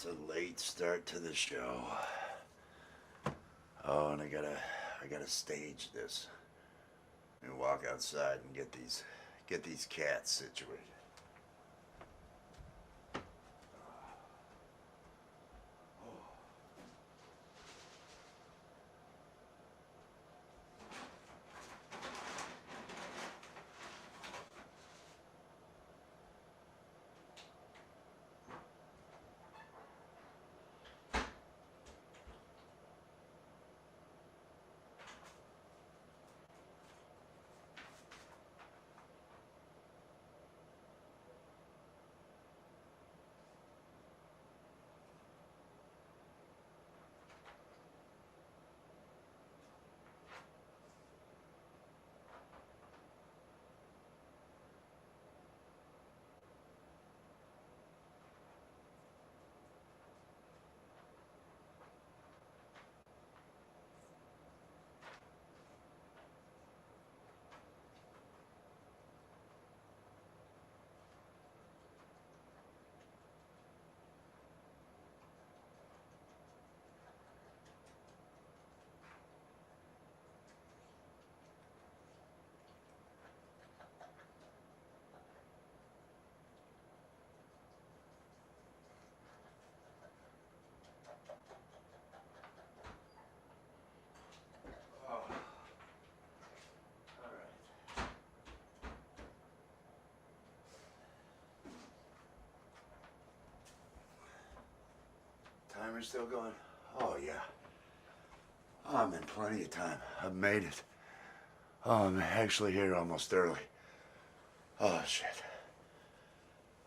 It's a late start to the show. Oh, and I gotta stage this. And walk outside and get these cats situated. Timer's still going? Oh, yeah. Oh, I'm in plenty of time. I've made it. Oh, I'm actually here almost early. Oh, shit.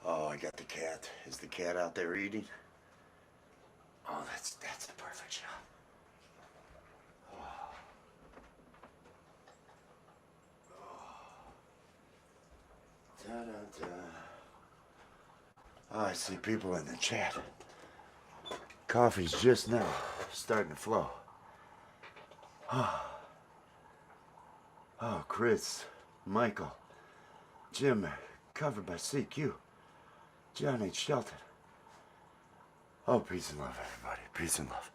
Oh, I got the cat. Is the cat out there eating? Oh, that's the perfect shot. Oh. Oh. Da-da-da. Oh, I see people in the chat. Coffee's just now starting to flow. Oh, Chris, Michael, Jim, covered by CQ, John H. Shelton. Oh, peace and love, everybody. Peace and love.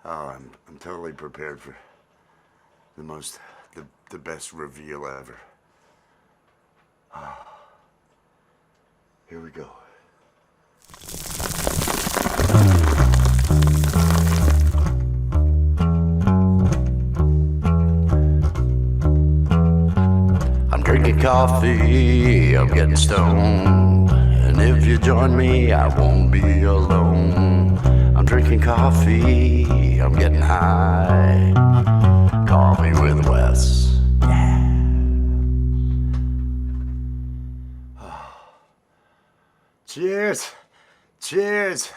I'm totally prepared for the best reveal ever. Here we go. Drinking coffee, I'm getting stoned. And if you join me, I won't be alone. I'm drinking coffee, I'm getting high. Coffee with Wes. Yeah. Cheers. Cheers.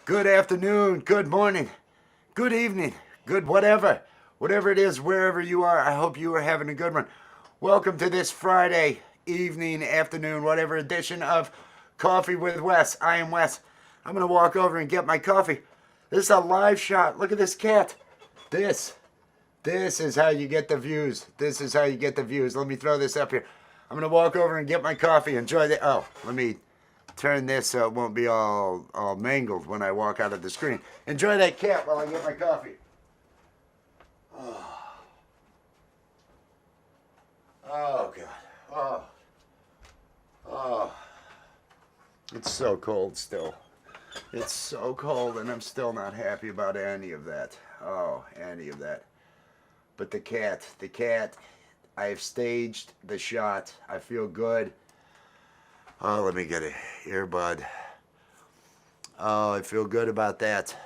Good afternoon, good morning, good evening, good whatever. Whatever it is, wherever you are, I hope you are having a good one. Welcome to this Friday evening, afternoon, whatever edition of Coffee with Wes. I am Wes. I'm going to walk over and get my coffee. This is a live shot. Look at this cat. This is how you get the views. This is how you get the views. Let me throw this up here. I'm going to walk over and get my coffee. Enjoy the... Oh, let me turn this so it won't be all mangled when I walk out of the screen. Enjoy that cat while I get my coffee. Oh, God. Oh. It's so cold still. It's so cold, and I'm still not happy about any of that. Oh, any of that. But the cat, I have staged the shot. I feel good. Oh, let me get an earbud. Oh, I feel good about that.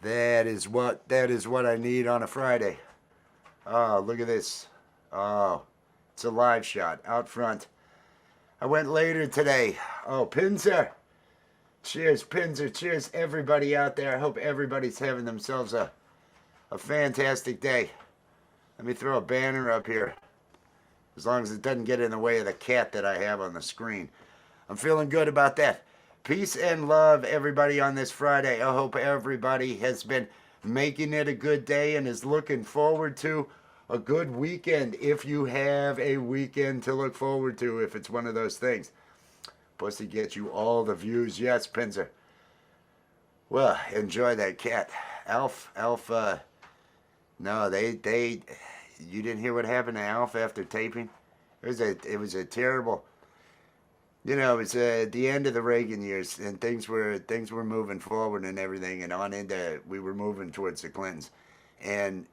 That is what I need on a Friday. Oh, look at this. Oh, it's a live shot out front. I went later today. Oh, Pinzer. Cheers, Pinzer. Cheers, everybody out there. I hope everybody's having themselves a fantastic day. Let me throw a banner up here. As long as it doesn't get in the way of the cat that I have on the screen. I'm feeling good about that. Peace and love, everybody, on this Friday. I hope everybody has been making it a good day and is looking forward to a good weekend, if you have a weekend to look forward to, if it's one of those things. Pussy gets you all the views. Yes, Pinzer. Well, enjoy that cat. Alf, no, you didn't hear what happened to Alf after taping? It was a terrible, it was the end of the Reagan years, and things were moving forward and everything, and we were moving towards the Clintons, and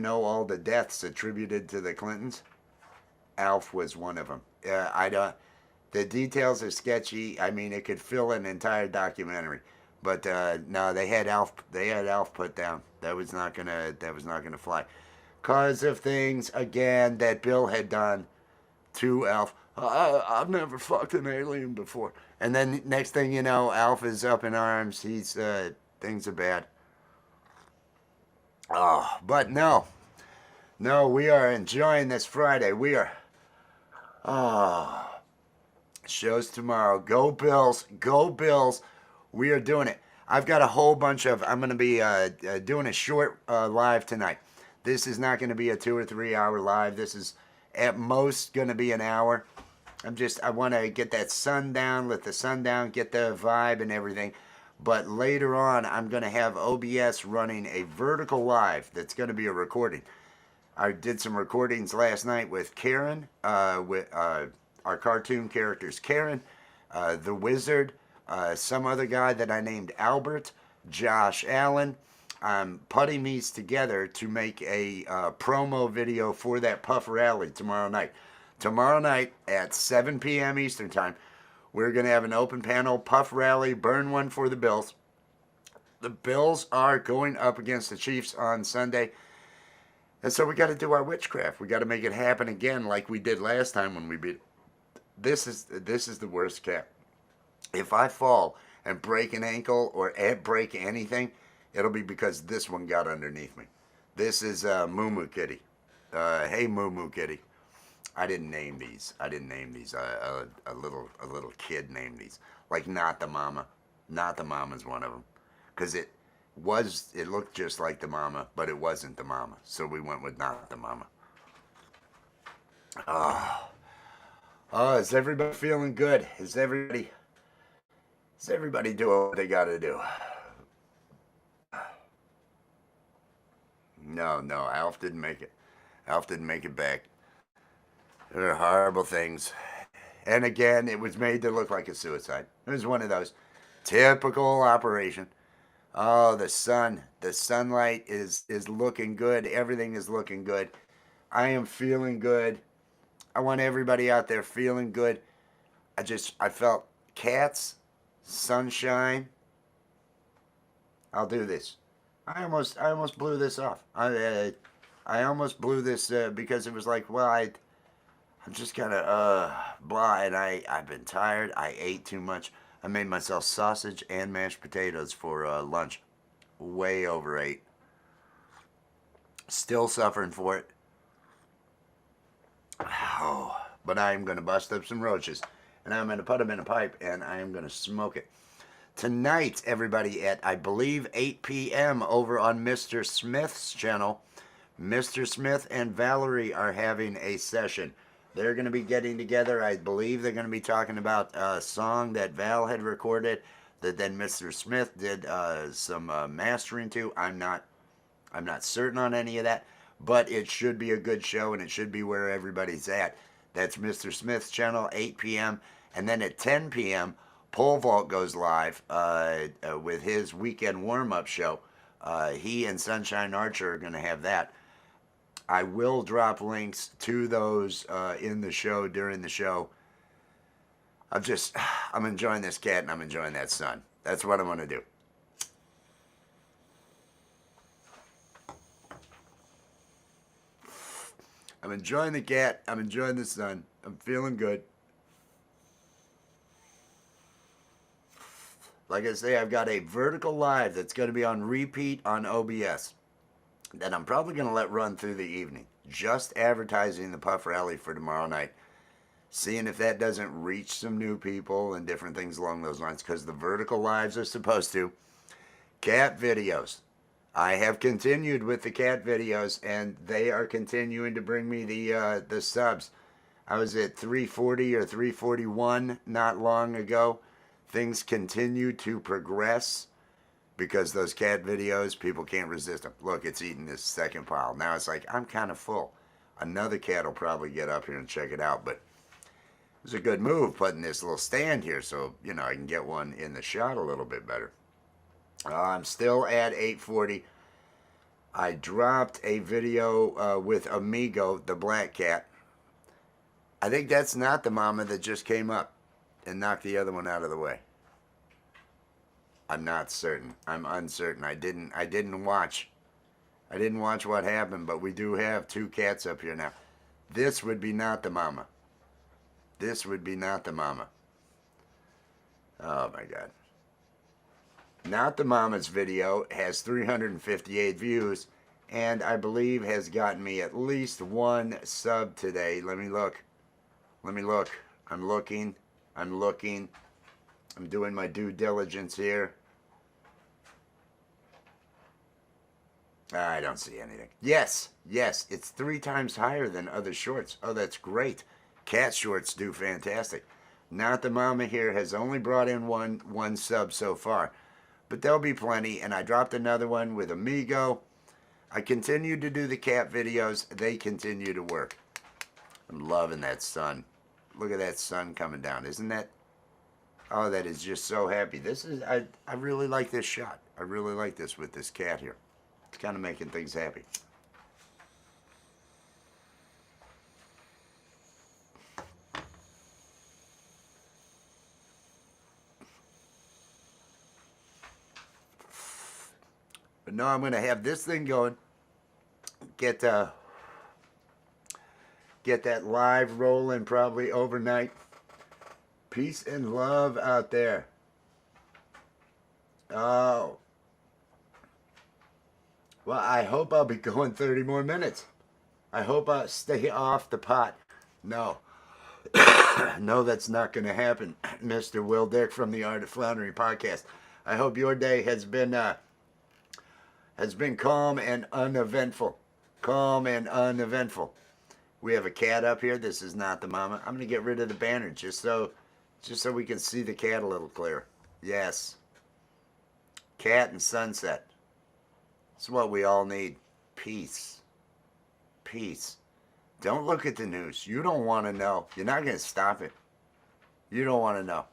all the deaths attributed to the Clintons. Alf was one of them. I don't. The details are sketchy. I mean, it could fill an entire documentary, but no, they had Alf. They had Alf put down. That was not gonna. That was not gonna fly, cause of things again that Bill had done to Alf. I've never fucked an alien before. And then next thing you know, Alf is up in arms. Things are bad. Oh, but no, we are enjoying this Friday. We are. Oh, shows tomorrow. Go Bills. Go Bills. We are doing it. I've got a whole bunch of. I'm going to be doing a short live tonight. This is not going to be a 2 or 3 hour live. This is at most going to be an hour. I want to get that sun down, let the sun down, get the vibe and everything. But later on, I'm going to have OBS running a vertical live that's going to be a recording. I did some recordings last night with Karen, with our cartoon characters, Karen, the Wizard, some other guy that I named Albert, Josh Allen. I'm putting these together to make a promo video for that Puff Rally tomorrow night. Tomorrow night at 7 p.m. Eastern Time, we're going to have an open panel Puff Rally, burn one for the Bills. The Bills are going up against the Chiefs on Sunday. And so we got to do our witchcraft. We got to make it happen again like we did last time when we beat. This is the worst, Cap. If I fall and break an ankle or break anything, it'll be because this one got underneath me. This is Moo Moo Kitty. Hey Moo Moo Kitty. I didn't name these. A little kid named these. Like Not the Mama. Not the Mama's one of them. Because it looked just like the mama, but it wasn't the mama. So we went with Not the Mama. Is everybody feeling good? Is everybody doing what they got to do? No, Alf didn't make it. Alf didn't make it back. There are horrible things. And again, it was made to look like a suicide. It was one of those. Typical operation. Oh, the sunlight is looking good. Everything is looking good. I am feeling good. I want everybody out there feeling good. I felt cats, sunshine. I'll do this. I almost blew this off. I almost blew this because it was like, well, I'm just kind of blah, and I've been tired. I ate too much. I made myself sausage and mashed potatoes for lunch. Way overate. Still suffering for it. Oh, but I am going to bust up some roaches, and I'm going to put them in a pipe, and I am going to smoke it. Tonight, everybody, at, I believe, 8 p.m. over on Mr. Smith's channel, Mr. Smith and Valerie are having a session. They're going to be getting together. I believe they're going to be talking about a song that Val had recorded that then Mr. Smith did some mastering to. I'm not certain on any of that, but it should be a good show, and it should be where everybody's at. That's Mr. Smith's channel, 8 p.m. And then at 10 p.m., Pole Vault goes live with his weekend warm-up show. He and Sunshine Archer are going to have that. I will drop links to those in the show, during the show. I'm enjoying this cat, and I'm enjoying that sun. That's what I'm going to do. I'm enjoying the cat. I'm enjoying the sun. I'm feeling good. Like I say, I've got a vertical live that's going to be on repeat on OBS that I'm probably going to let run through the evening. Just advertising the Puff Rally for tomorrow night. Seeing if that doesn't reach some new people and different things along those lines. Because the vertical lives are supposed to. Cat videos. I have continued with the cat videos, and they are continuing to bring me the subs. I was at 340 or 341 not long ago. Things continue to progress because those cat videos, people can't resist them. Look, it's eating this second pile. Now it's like, I'm kind of full. Another cat will probably get up here and check it out, but it was a good move putting this little stand here so, you know, I can get one in the shot a little bit better. I'm still at 840. I dropped a video with Amigo, the black cat. I think that's not the mama that just came up and knocked the other one out of the way. I'm not certain. I'm uncertain. I didn't watch. I didn't watch what happened, but we do have two cats up here now. This would be not the mama. This would be not the mama. Oh my God. Not the Mama's video has 358 views and I believe has gotten me at least one sub today. Let me look. Let me look. I'm looking. I'm looking. I'm doing my due diligence here. I don't see anything. Yes, yes, it's 3 times higher than other shorts. Oh, that's great. Cat shorts do fantastic. Not the Mama here has only brought in one sub so far. But there'll be plenty, and I dropped another one with Amigo. I continue to do the cat videos. They continue to work. I'm loving that sun. Look at that sun coming down. Isn't that? Oh, that is just so happy. This is, I really like this shot. I really like this with this cat here. It's kind of making things happy. But no, I'm going to have this thing going. Get that live rolling probably overnight. Peace and love out there. Oh. Well, I hope I'll be going 30 more minutes. I hope I'll stay off the pot. No. No, that's not going to happen, Mr. Will Dick from the Art of Floundering podcast. I hope your day has been calm and uneventful. Calm and uneventful. We have a cat up here. This is not the mama. I'm going to get rid of the banner just so we can see the cat a little clearer. Yes. Cat and sunset. It's what we all need. Peace. Peace. Don't look at the news. You don't want to know. You're not going to stop it. You don't want to know.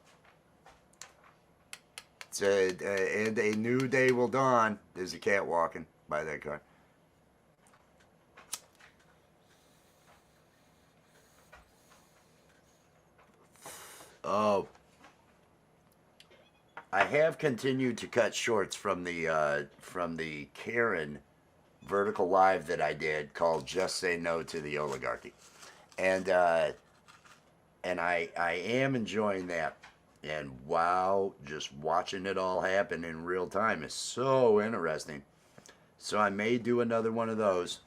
And a new day will dawn. There's a cat walking by that car. Oh. I have continued to cut shorts from the Karen vertical live that I did called Just Say No to the Oligarchy. And I am enjoying that. And wow, just watching it all happen in real time is so interesting. So I may do another one of those.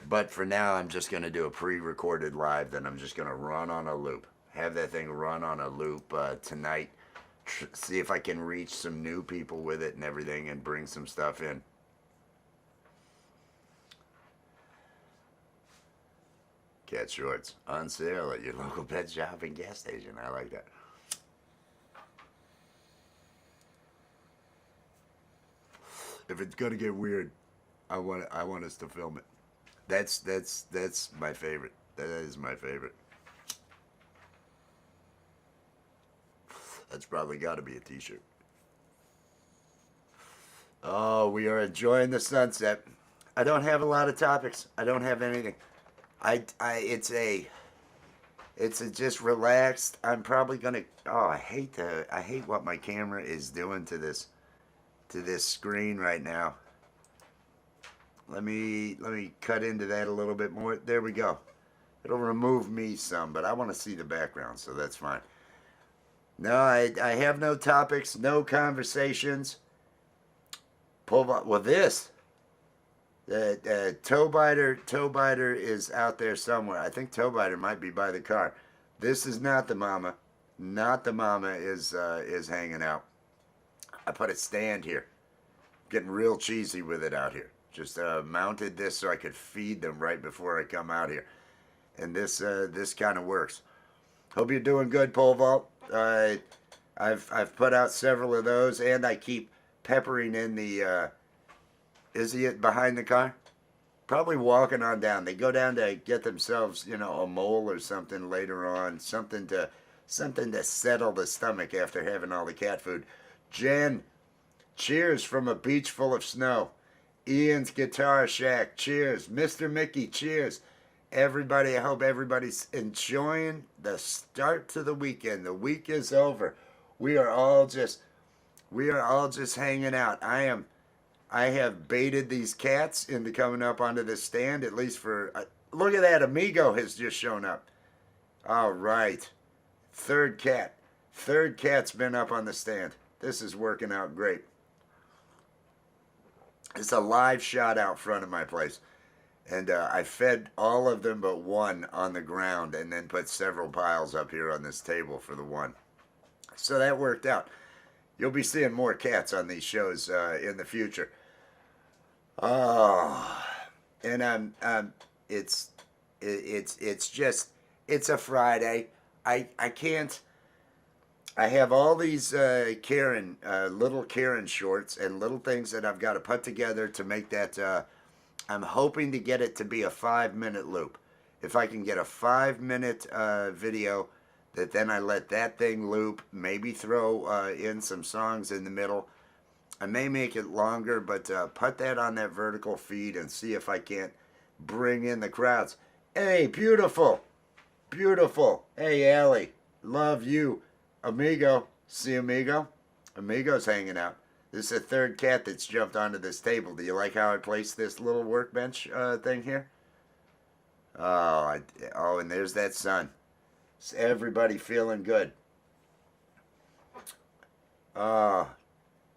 But for now, I'm just going to do a pre-recorded live that I'm just going to run on a loop. Have that thing run on a loop tonight. See if I can reach some new people with it and everything and bring some stuff in. Cat shorts on sale at your local pet shop and gas station. I like that. If it's gonna get weird, I want us to film it. That's my favorite. That is my favorite. That's probably got to be a t-shirt. Oh, we are enjoying the sunset. I don't have a lot of topics. I don't have anything. It's a just relaxed. I'm probably gonna. Oh, I hate what my camera is doing to this screen right now. Let me cut into that a little bit more. There we go. It'll remove me some, but I want to see the background, so that's fine. No, I have no topics, no conversations. Well, this. Toe biter is out there somewhere. I think toe biter might be by the car. This is not the mama. Not the mama is hanging out. I put a stand here. Getting real cheesy with it out here. Just mounted this so I could feed them right before I come out here. and this kind of works. Hope you're doing good, Pole Vault. I've put out several of those, and I keep peppering in the. Is he behind the car? Probably walking on down. They go down to get themselves, a mole or something later on, something to settle the stomach after having all the cat food. Jen, cheers from a beach full of snow. Ian's Guitar Shack, cheers. Mr. Mickey, cheers. Everybody, I hope everybody's enjoying the start to the weekend. The week is over. We are all just hanging out. I have baited these cats into coming up onto the stand, at least for look at that, Amigo has just shown up. All right. Third cat's been up on the stand. This is working out great. It's a live shot out front of my place. And I fed all of them but one on the ground and then put several piles up here on this table for the one. So that worked out. You'll be seeing more cats on these shows in the future. Oh, and it's a Friday. I can't. I have all these little Karen shorts and little things that I've got to put together to make that. I'm hoping to get it to be a 5-minute loop. If I can get a 5-minute video, that then I let that thing loop, maybe throw in some songs in the middle. I may make it longer, but put that on that vertical feed and see if I can't bring in the crowds. Hey, beautiful. Beautiful. Hey, Allie. Love you. Amigo. See Amigo? Amigo's hanging out. This is the third cat that's jumped onto this table. Do you like how I placed this little workbench thing here? Oh, and there's that sun. Is everybody feeling good?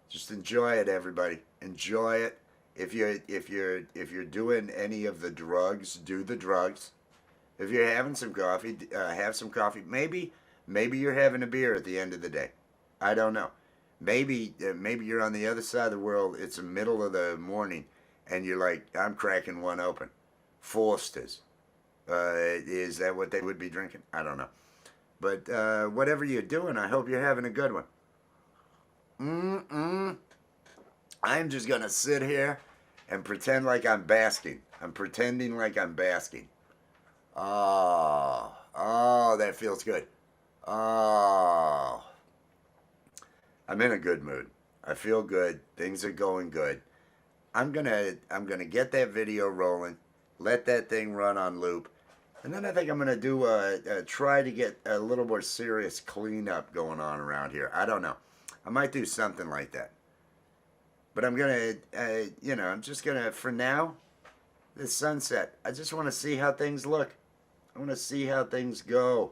Just enjoy it, everybody. Enjoy it. If you're doing any of the drugs, do the drugs. If you're having some coffee, have some coffee. Maybe you're having a beer at the end of the day. I don't know. Maybe you're on the other side of the world. It's the middle of the morning, and you're like, I'm cracking one open. Foster's. Is that what they would be drinking? I don't know. But whatever you're doing, I hope you're having a good one. I'm just going to sit here and pretend like I'm basking. I'm pretending like I'm basking. Oh, that feels good. Oh, I'm in a good mood. I feel good. Things are going good. I'm gonna get that video rolling, let that thing run on loop, and then I think I'm gonna do try to get a little more serious cleanup going on around here. I don't know. I might do something like that. But I'm gonna, I'm just gonna, for now, this sunset. I just want to see how things look. I want to see how things go.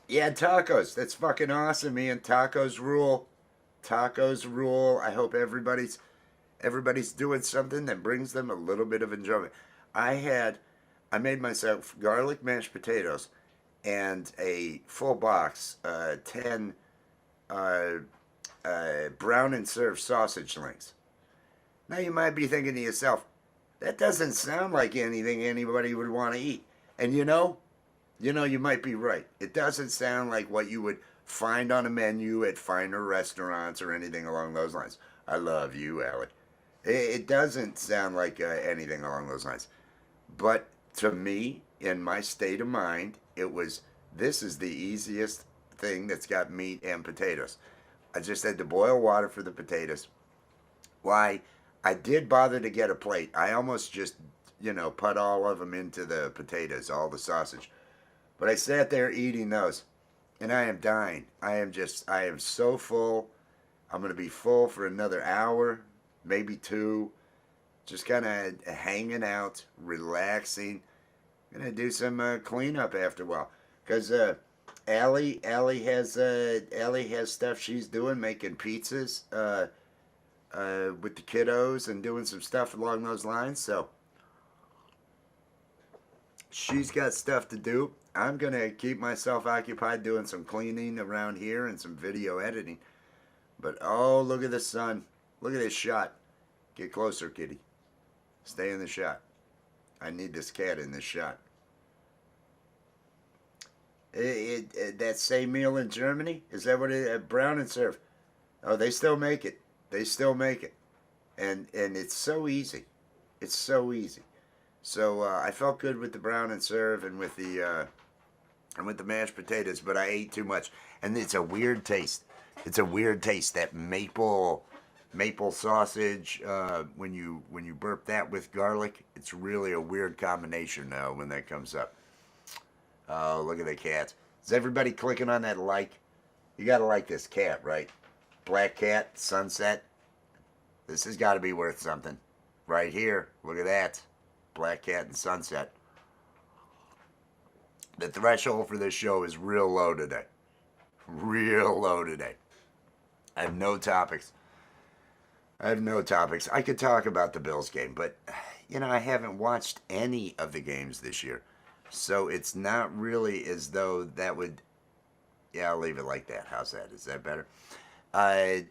Yeah, tacos. That's fucking awesome, Ian. Tacos rule. Tacos rule. I hope everybody's doing something that brings them a little bit of enjoyment. I made myself garlic mashed potatoes and a full box, 10 brown and served sausage links. Now you might be thinking to yourself, that doesn't sound like anything anybody would want to eat. And you might be right. It doesn't sound like what you would find on a menu at finer restaurants or anything along those lines. I love you, Alec. It doesn't sound like anything along those lines. But to me, in my state of mind, this is the easiest thing that's got meat and potatoes. I just had to boil water for the potatoes. Why? I did bother to get a plate. I almost just, put all of them into the potatoes, all the sausage. But I sat there eating those, and I am dying. I am so full. I'm going to be full for another hour, maybe 2. Just kind of hanging out, relaxing. Going to do some cleanup after a while. Because Allie has stuff she's doing, making pizzas with the kiddos and doing some stuff along those lines. So she's got stuff to do. I'm going to keep myself occupied doing some cleaning around here and some video editing. But, oh, look at the sun. Look at this shot. Get closer, kitty. Stay in the shot. I need this cat in this shot. That same meal in Germany? Is that what it, Brown and Serve? Oh, they still make it. They still make it. And it's so easy. It's so easy. So I felt good with the Brown and Serve and with the mashed potatoes, but I ate too much. And it's a weird taste. It's a weird taste. That maple sausage, when you burp that with garlic, it's really a weird combination when that comes up. Oh, look at the cats. Is everybody clicking on that like? You gotta like this cat, right? Black cat, sunset. This has got to be worth something. Right here, look at that. Black cat and sunset. The threshold for this show is real low today. Real low today. I have no topics. I could talk about the Bills game, but, I haven't watched any of the games this year. So it's not really as though that would... Yeah, I'll leave it like that. How's that? Is that better? I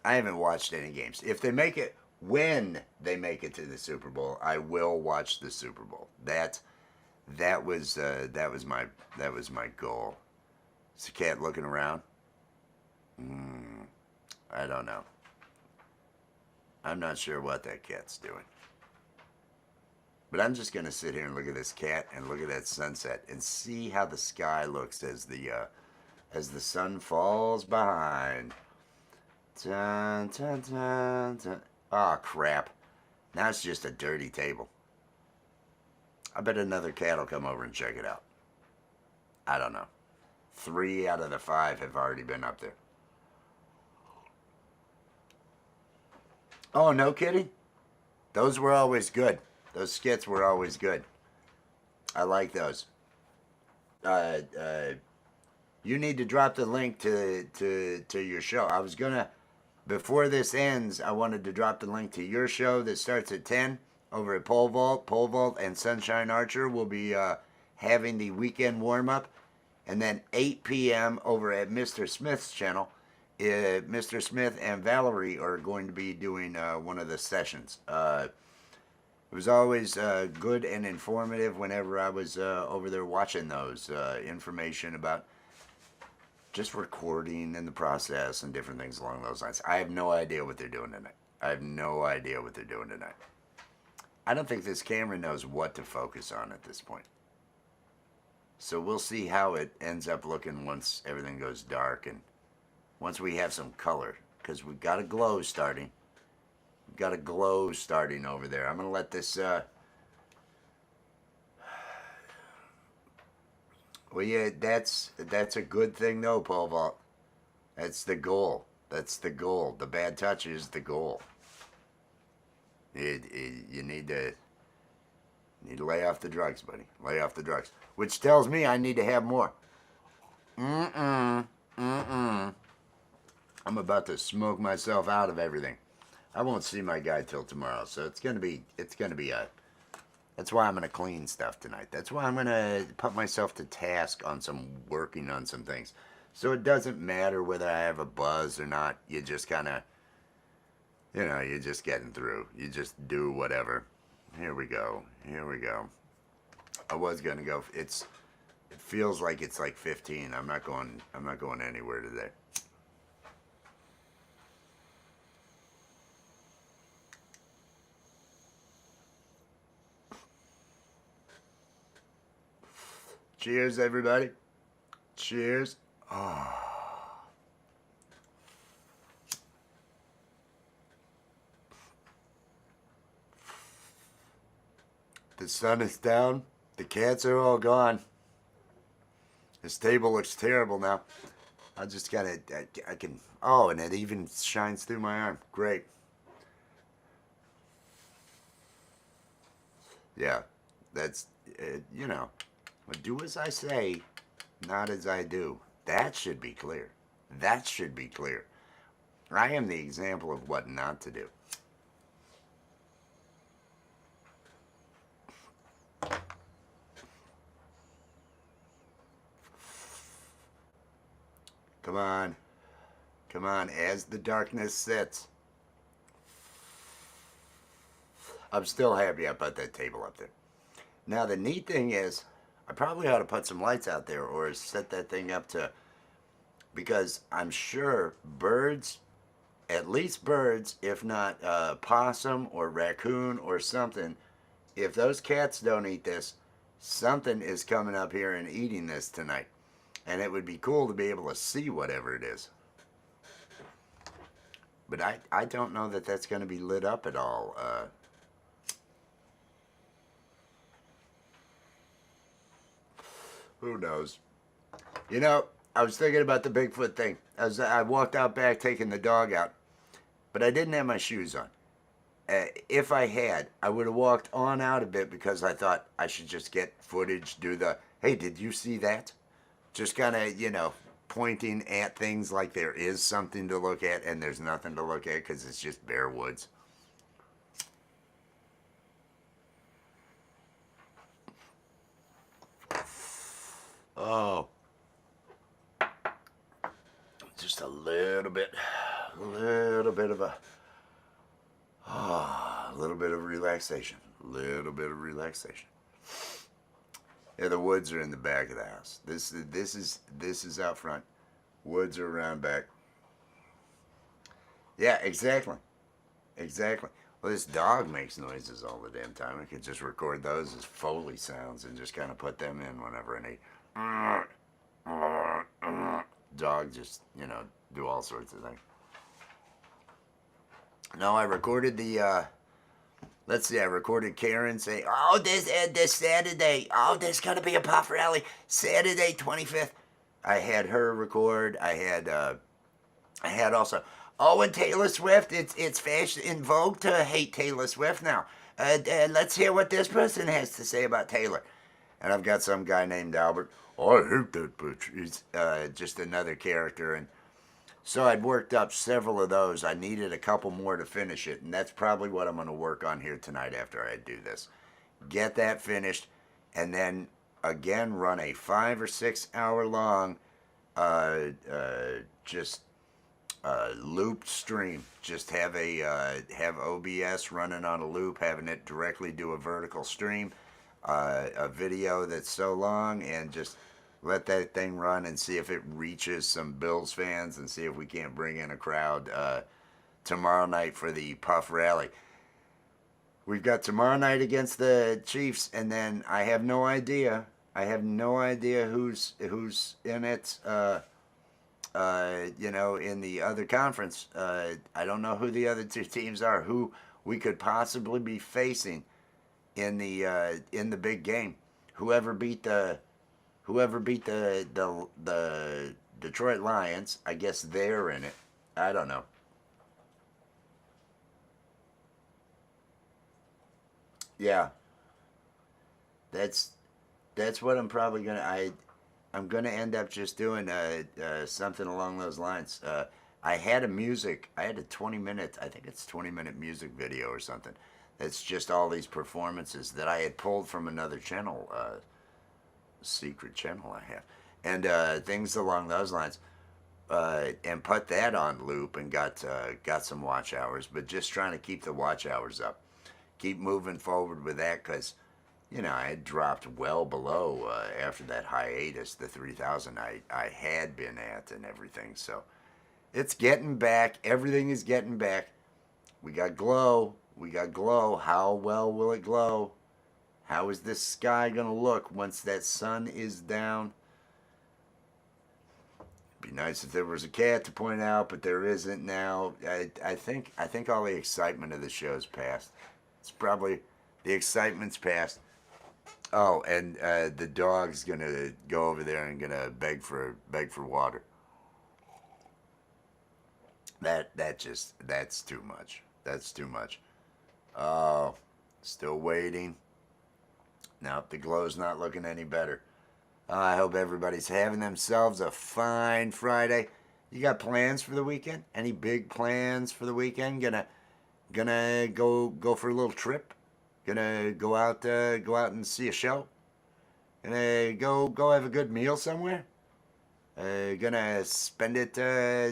haven't watched any games. If they make it... When they make it to the Super Bowl, I will watch the Super Bowl. That was my goal. Is the cat looking around? I don't know. I'm not sure what that cat's doing. But I'm just gonna sit here and look at this cat and look at that sunset and see how the sky looks as the sun falls behind. Dun, dun, dun, dun. Oh, crap. Now it's just a dirty table. I bet another cat will come over and check it out. I don't know. 3 out of the 5 have already been up there. Oh, no kidding? Those were always good. Those skits were always good. I like those. You need to drop the link to your show. I was going to... Before this ends, I wanted to drop the link to your show that starts at 10 over at Pole Vault. Pole Vault and Sunshine Archer will be having the weekend warm-up. And then 8 p.m. over at Mr. Smith's channel, Mr. Smith and Valerie are going to be doing one of the sessions. It was always good and informative whenever I was over there watching those. Information about just recording and the process and different things along those lines. I have no idea what they're doing tonight. I don't think this camera knows what to focus on at this point. So we'll see how it ends up looking once everything goes dark and once we have some color. Because we've got a glow starting. Over there. I'm going to let this... Well, yeah, that's a good thing, though, Pole Vault. That's the goal. The bad touch is the goal. You need to lay off the drugs, buddy. Lay off the drugs. Which tells me I need to have more. I'm about to smoke myself out of everything. I won't see my guy till tomorrow, so it's gonna be a... That's why I'm going to clean stuff tonight. That's why I'm going to put myself to task on working on some things. So it doesn't matter whether I have a buzz or not. You just kind of, you're just getting through. You just do whatever. Here we go. I was going to go. It feels like it's like 15. I'm not going anywhere today. Cheers, everybody. Cheers. Oh. The sun is down. The cats are all gone. This table looks terrible now. I just gotta, I can, oh, and it even shines through my arm. Great. Yeah, that's, do as I say, not as I do. That should be clear. I am the example of what not to do. Come on, as the darkness sits. I'm still happy I put that table up there. Now the neat thing is, I probably ought to put some lights out there or set that thing up to, because I'm sure birds, at least birds, if not possum or raccoon or something, if those cats don't eat this, something is coming up here and eating this tonight. And it would be cool to be able to see whatever it is. But I don't know that that's going to be lit up at all. Who knows? You know, I was thinking about the Bigfoot thing. I walked out back taking the dog out, but I didn't have my shoes on. If I had, I would have walked on out a bit because I thought I should just get footage, do the, hey, did you see that? Just kind of, pointing at things like there is something to look at and there's nothing to look at because it's just bare woods. Oh. Just a little bit of a little bit of relaxation. Yeah, the woods are in the back of the house. This is out front. Woods are around back. Yeah, exactly. Well, this dog makes noises all the damn time. I could just record those as Foley sounds and just kind of put them in whenever I need. Dog just, do all sorts of things. No, I recorded the, let's see, I recorded Karen say, oh, this Saturday, oh, there's going to be a puff rally, Saturday 25th. I had her record. I had also, oh, and Taylor Swift, it's fashion in vogue to hate Taylor Swift now. Let's hear what this person has to say about Taylor. And I've got some guy named Albert. Oh, I hate that bitch. He's just another character. And so I'd worked up several of those. I needed a couple more to finish it. And that's probably what I'm going to work on here tonight after I do this. Get that finished. And then, again, run a 5 or 6 hour long looped stream. Just have have OBS running on a loop, having it directly do a vertical stream. A video that's so long, and just let that thing run and see if it reaches some Bills fans and see if we can't bring in a crowd tomorrow night for the Puff Rally. We've got tomorrow night against the Chiefs, and then I have no idea. Who's in it. In the other conference. I don't know who the other two teams are. Who we could possibly be facing in the big game. Whoever beat the Detroit Lions, I guess they're in it. I don't know. Yeah. That's what I'm probably I'm gonna end up just doing something along those lines. I had a 20-minute, I think it's 20-minute music video or something. It's just all these performances that I had pulled from another channel, secret channel I have, and things along those lines, and put that on loop and got some watch hours. But just trying to keep the watch hours up, keep moving forward with that, because I had dropped well below after that hiatus, the 3,000 I had been at and everything. So it's getting back. Everything is getting back. We got glow. How well will it glow? How is this sky going to look once that sun is down? It'd be nice if there was a cat to point out, but there isn't now. I think all the excitement of the show's passed. It's probably, the excitement's passed. Oh, and the dog's gonna go over there and gonna beg for water. That's too much. That's too much. Oh, still waiting. Nope, the glow's not looking any better. I hope everybody's having themselves a fine Friday. You got plans for the weekend? Any big plans for the weekend? Gonna go for a little trip? Gonna go out and see a show? Gonna go have a good meal somewhere? Gonna spend it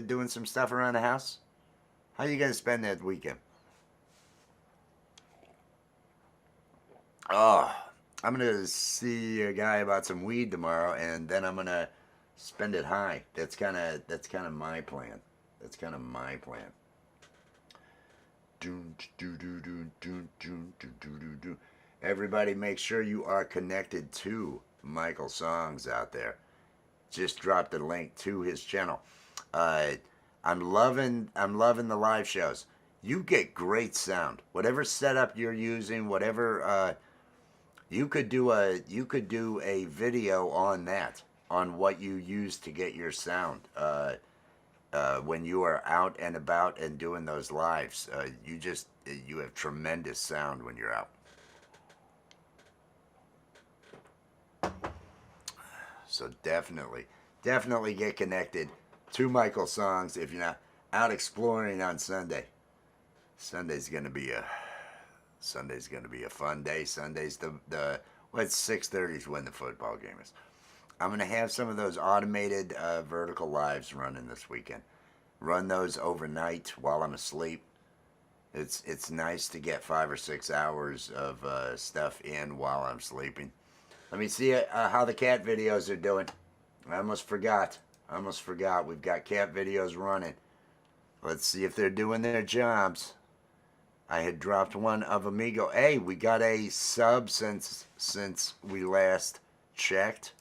doing some stuff around the house? How you gonna spend that weekend? Oh, I'm gonna see a guy about some weed tomorrow, and then I'm gonna spend it high. That's kind of my plan. That's kind of my plan. Everybody, make sure you are connected to Michael Songs out there. Just dropped a link to his channel. Uh, I'm loving the live shows. You get great sound. Whatever setup you're using, whatever you could do a video on that, on what you use to get your sound. When you are out and about and doing those lives, you have tremendous sound when you're out. So definitely get connected to Michael Songs if you're not out exploring on Sunday. Sunday's gonna be a fun day. Sunday's the well, it's 6:30 is when the football game is. I'm gonna have some of those automated vertical lives running this weekend. Run those overnight while I'm asleep. It's nice to get 5 or 6 hours of stuff in while I'm sleeping. Let me see how the cat videos are doing. I almost forgot. We've got cat videos running. Let's see if they're doing their jobs. I had dropped one of Amigo. Hey, we got a sub since we last checked.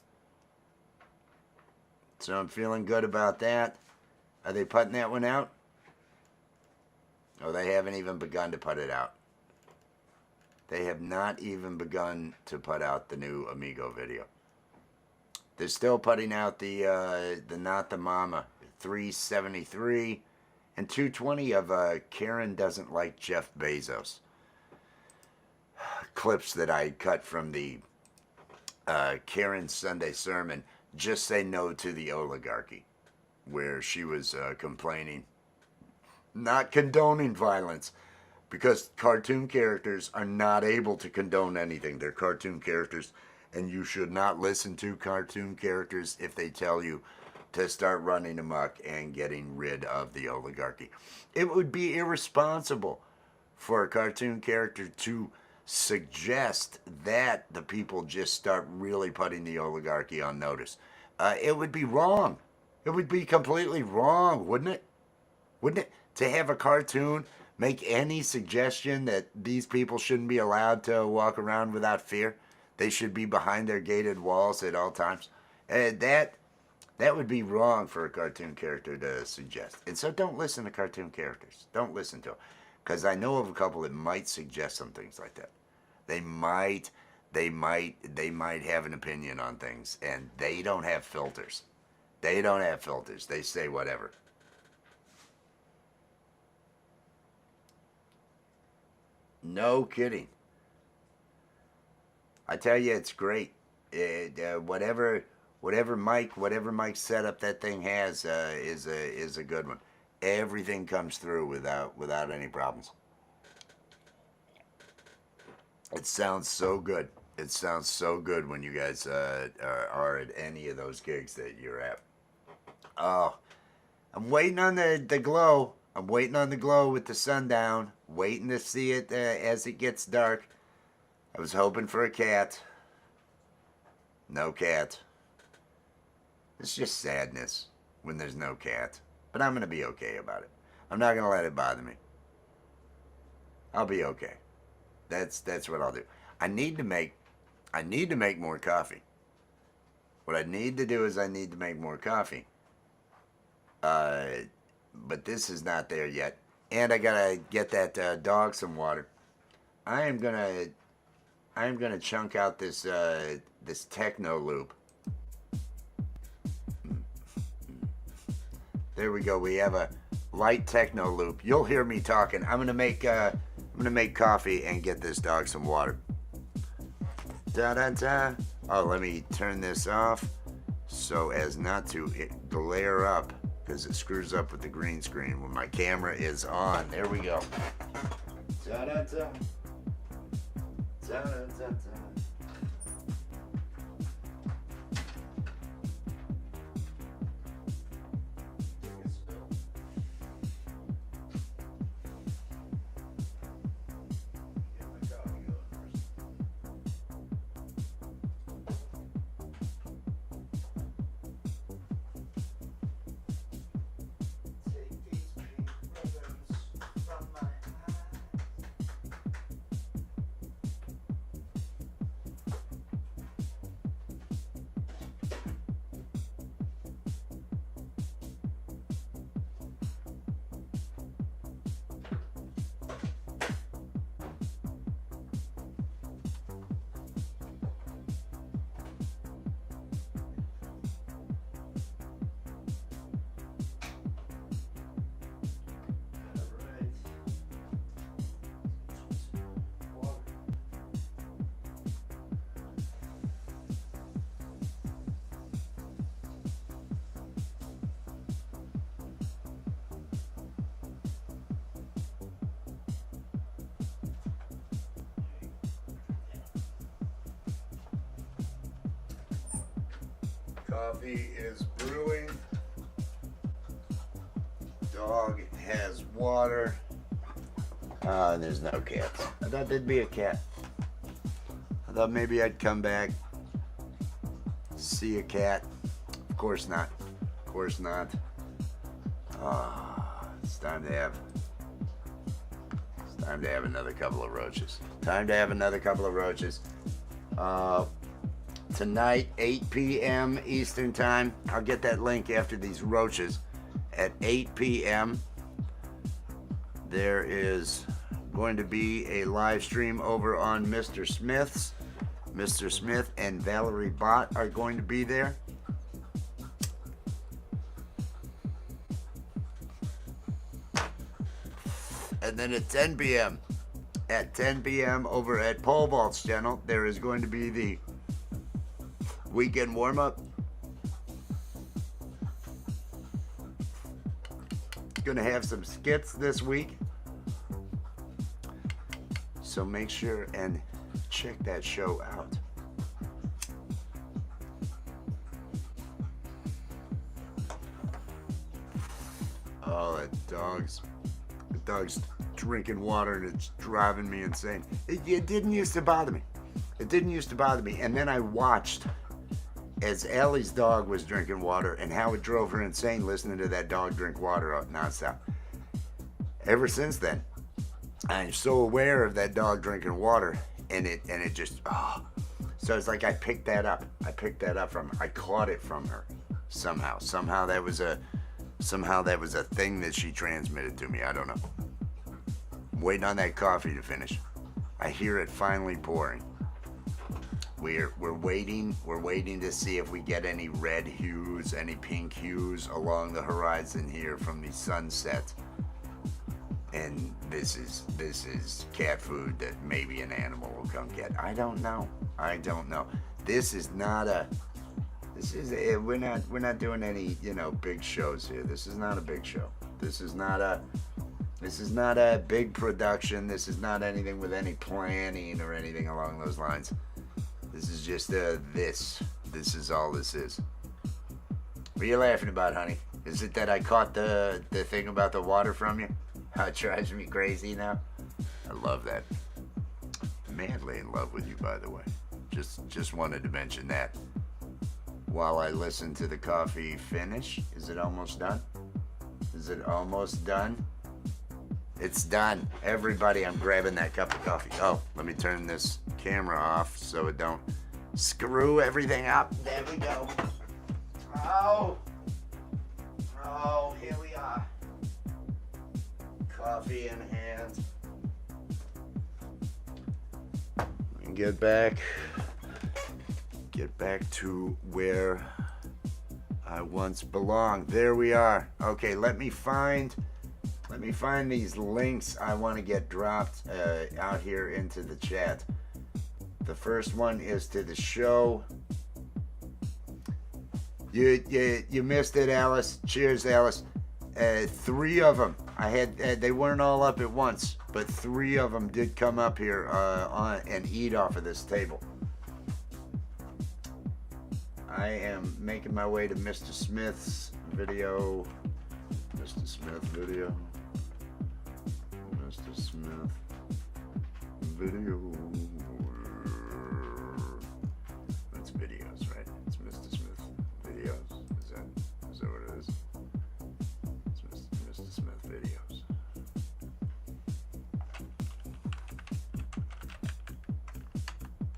So I'm feeling good about that. Are they putting that one out? Oh, they haven't even begun to put it out. They have not even begun to put out the new Amigo video. They're still putting out the Not the Mama 373 and 220 of Karen Doesn't Like Jeff Bezos. Clips that I cut from the Karen Sunday sermon, Just Say No to the Oligarchy, where she was complaining, not condoning violence, because cartoon characters are not able to condone anything. They're cartoon characters, and you should not listen to cartoon characters if they tell you to start running amok and getting rid of the oligarchy. It would be irresponsible for a cartoon character to suggest that the people just start really putting the oligarchy on notice. It would be wrong. It would be completely wrong, wouldn't it? Wouldn't it? To have a cartoon make any suggestion that these people shouldn't be allowed to walk around without fear. They should be behind their gated walls at all times. That would be wrong for a cartoon character to suggest. And so don't listen to cartoon characters. Don't listen to them. Because I know of a couple that might suggest some things like that. They might have an opinion on things, and they don't have filters. They don't have filters. They say whatever. No kidding. I tell you, it's great. Whatever mic setup that thing has is a good one. Everything comes through without any problems. It sounds so good. It sounds so good when you guys are at any of those gigs that you're at. Oh, I'm waiting on the glow. I'm waiting on the glow with the sundown. Waiting to see it as it gets dark. I was hoping for a cat. No cat. It's just sadness when there's no cat. But I'm going to be okay about it. I'm not going to let it bother me. I'll be okay. That's what I'll do. I need to make more coffee. What I need to do is I need to make more coffee. But this is not there yet. And I gotta get that dog some water. I am gonna chunk out this this techno loop. There we go. We have a light techno loop. You'll hear me talking. I'm gonna make coffee and get this dog some water. Da da da. Oh, let me turn this off so as not to glare up, because it screws up with the green screen when my camera is on. There we go. Da da da. Da da da da. Coffee is brewing. Dog has water. There's no cats. I thought there'd be a cat. I thought maybe I'd come back, see a cat. Of course not. Of course not. It's time to have another couple of roaches. Time to have another couple of roaches. Tonight, 8 p.m. Eastern Time. I'll get that link after these roaches. At 8 p.m. there is going to be a live stream over on Mr. Smith's. Mr. Smith and Valerie Bott are going to be there. And then at 10 p.m. over at Pole Vault's channel, there is going to be the weekend warm-up. Gonna have some skits this week, so make sure and check that show out. Oh, the dog's drinking water and it's driving me insane. It didn't used to bother me. It didn't used to bother me. And then I watched as Allie's dog was drinking water and how it drove her insane listening to that dog drink water nonstop. Ever since then, I'm so aware of that dog drinking water, and it just, So it's like I picked that up. From her. I caught it from her somehow. Somehow that was a thing that she transmitted to me. I don't know. I'm waiting on that coffee to finish. I hear it finally pouring. We're waiting to see if we get any red hues, any pink hues along the horizon here from the sunset. And this is cat food that maybe an animal will come get. I don't know. We're not doing any, big shows here. This is not a big show. This is not a big production. This is not anything with any planning or anything along those lines. This is just this. This is all this is. What are you laughing about, honey? Is it that I caught the thing about the water from you? How it drives me crazy now? I love that. Madly in love with you, by the way. Just wanted to mention that. While I listen to the coffee finish. Is it almost done? Is it almost done? It's done. Everybody, I'm grabbing that cup of coffee. Oh, let me turn this camera off so it don't screw everything up. There we go. Oh, here we are. Coffee in hand. And get back to where I once belonged. There we are. Okay, let me find these links I want to get dropped out here into the chat. The first one is to the show. You missed it, Alice. Cheers, Alice. 3 of them. I had. They weren't all up at once, but 3 of them did come up here and eat off of this table. I am making my way to Mr. Smith's video. Mr. Smith video. Mr. Smith video. That's videos, right? It's Mr. Smith videos. Is that what it is? It's Mr. Smith videos.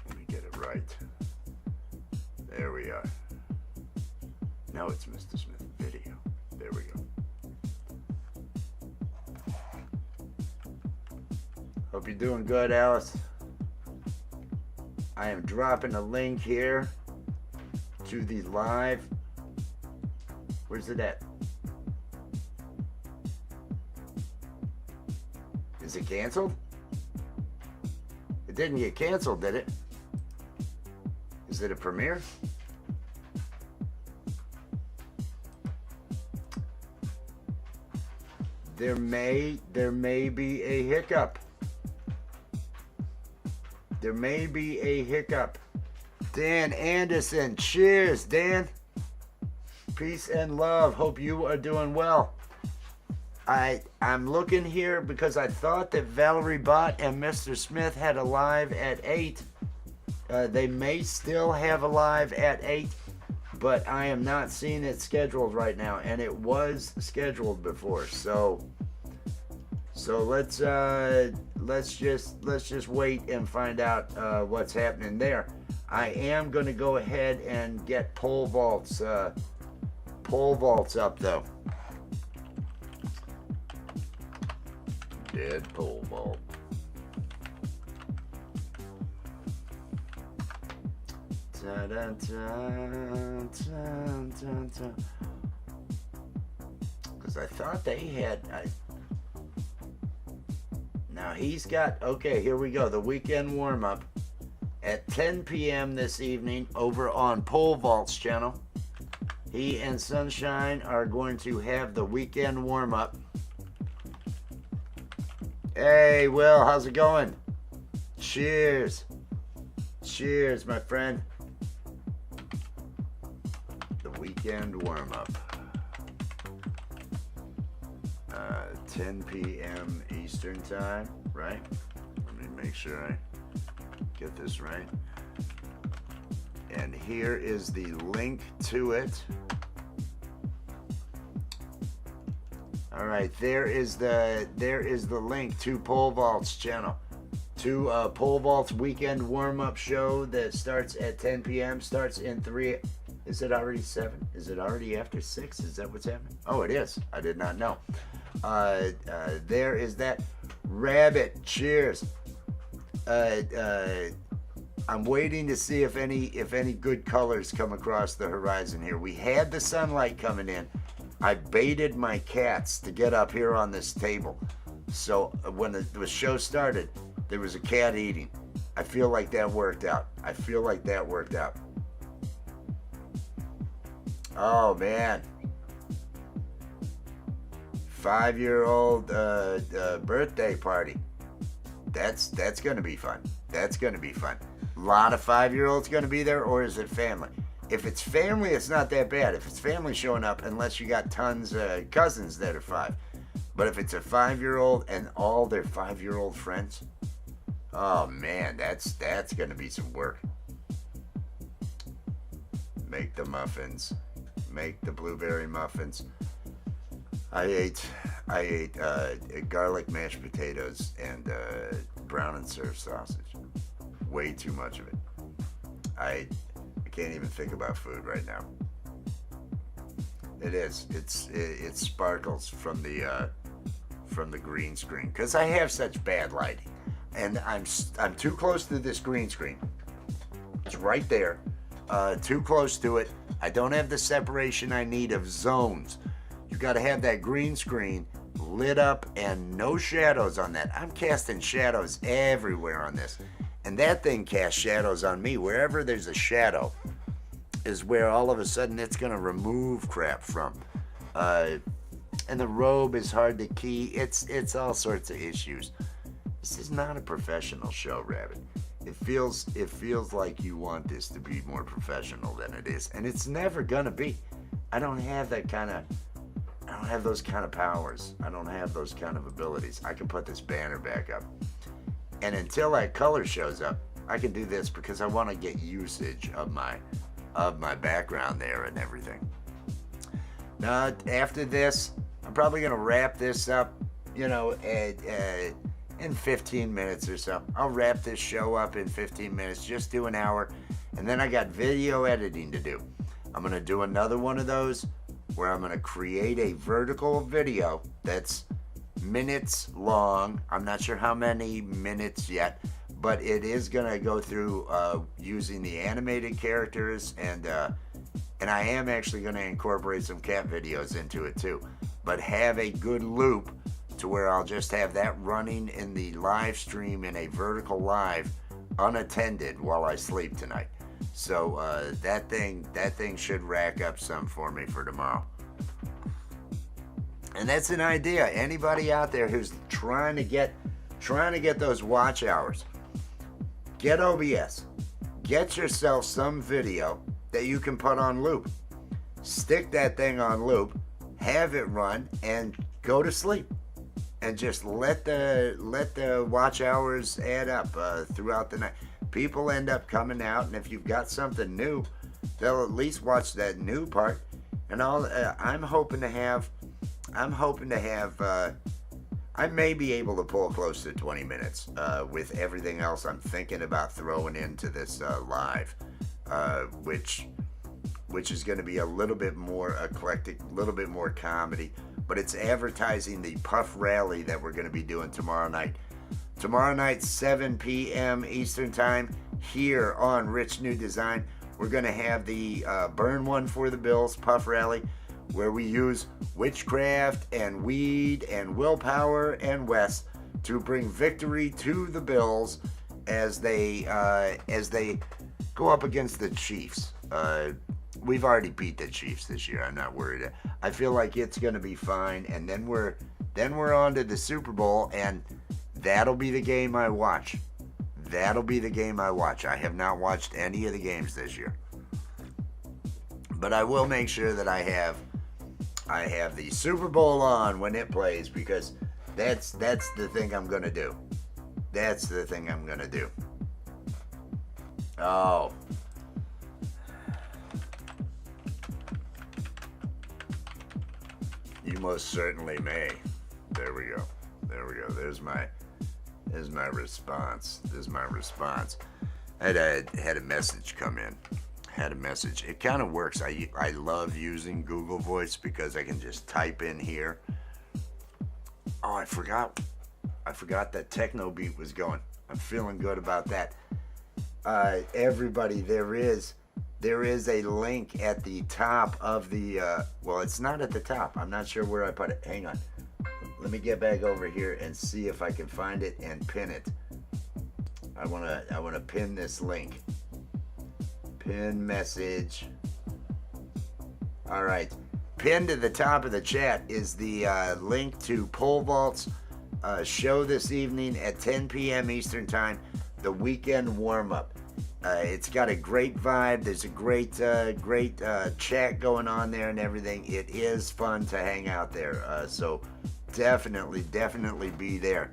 Let me get it right. There we are. Now it's Mr. Smith video. There we go. Hope you're doing good, Alice. I am dropping a link here to the live. Where's it at? Is it canceled? It didn't get canceled, did it? Is it a premiere? There may be a hiccup. There may be a hiccup. Dan Anderson, cheers, Dan. Peace and love. Hope you are doing well. I'm looking here because I thought that Valerie Bott and Mr. Smith had a live at 8. They may still have a live at 8, but I am not seeing it scheduled right now, and it was scheduled before. So let's just wait and find out what's happening there. I am going to go ahead and get pole vaults up though. Dead pole vault. Because I thought they had. Now he's got. Okay, here we go. The weekend warm up at 10 p.m. this evening over on Pole Vault's channel. He and Sunshine are going to have the weekend warm up. Hey, Will, how's it going? Cheers. Cheers, my friend. The weekend warm-up. 10 p.m. Eastern time, right? Let me make sure I get this right. And here is the link to it. All right, there is the link to Pole Vault's channel, to Pole Vault's weekend warm-up show that starts at 10 p.m. Starts in 3. Is it already 7? Is it already after 6? Is that what's happening? Oh, it is. I did not know. There is that. Rabbit, cheers. I'm waiting to see if any good colors come across the horizon here. We had the sunlight coming in. I baited my cats to get up here on this table. So when the show started, there was a cat eating. I feel like that worked out. Oh, man. 5-year-old birthday party. That's going to be fun. A lot of 5-year-olds going to be there, or is it family? If it's family, it's not that bad. If it's family showing up, unless you got tons of cousins that are 5. But if it's a 5-year-old and all their 5-year-old friends, oh man, that's going to be some work. Make the muffins. Make the blueberry muffins. I ate garlic mashed potatoes and brown and served sausage. Way too much of it. I can't even think about food right now. It is. It sparkles from the green screen because I have such bad lighting, and I'm too close to this green screen. It's right there. Too close to it. I don't have the separation I need of zones. You got to have that green screen lit up and no shadows on that. I'm casting shadows everywhere on this. And that thing casts shadows on me. Wherever there's a shadow is where all of a sudden it's going to remove crap from. And the robe is hard to key. It's all sorts of issues. This is not a professional show, Rabbit. It feels like you want this to be more professional than it is. And it's never going to be. I don't have those kind of powers. I don't have those kind of abilities. I can put this banner back up. And until that color shows up, I can do this because I want to get usage of my background there and everything. Now, after this, I'm probably going to wrap this up, in 15 minutes or so. I'll wrap this show up in 15 minutes, just do an hour. And then I got video editing to do. I'm going to do another one of those where I'm going to create a vertical video that's minutes long. I'm not sure how many minutes yet, but it is going to go through using the animated characters, and I am actually going to incorporate some cat videos into it too, but have a good loop to where I'll just have that running in the live stream in a vertical live unattended while I sleep tonight. So that thing should rack up some for me for tomorrow. And that's an idea. Anybody out there who's trying to get those watch hours, get OBS. Get yourself some video that you can put on loop. stick that thing on loop, have it run, and go to sleep. And just let the watch hours add up throughout the night. People end up coming out, and if you've got something new, they'll at least watch that new part. And I'm hoping to have, I may be able to pull close to 20 minutes with everything else I'm thinking about throwing into this live, which is going to be a little bit more eclectic, a little bit more comedy, but it's advertising the Puff Rally that we're going to be doing tomorrow night. Tomorrow night, 7 p.m. Eastern Time, here on Rich New Design. We're going to have the Burn One for the Bills Puff Rally, where we use witchcraft and weed and willpower and Wes to bring victory to the Bills as they go up against the Chiefs. We've already beat the Chiefs this year. I'm not worried. I feel like it's going to be fine. And then we're on to the Super Bowl, and that'll be the game I watch. That'll be the game I watch. I have not watched any of the games this year, but I will make sure that I have the Super Bowl on when it plays, because that's the thing I'm going to do. That's the thing I'm going to do. Oh. You most certainly may. There we go. There we go. There's my response. I had a message come in. It kind of works. I love using Google Voice because I can just type in here. Oh, I forgot that Techno Beat was going. I'm feeling good about that. Everybody, there is a link at the top of the, well, it's not at the top. I'm not sure where I put it. Hang on. Let me get back over here and see if I can find it and pin it. I wanna pin this link. Pin message. All right. Pinned to the top of the chat is the link to Pole Vault's show this evening at 10 p.m. Eastern Time, the weekend warm-up. It's got a great vibe. There's a great chat going on there and everything. It is fun to hang out there. So definitely be there.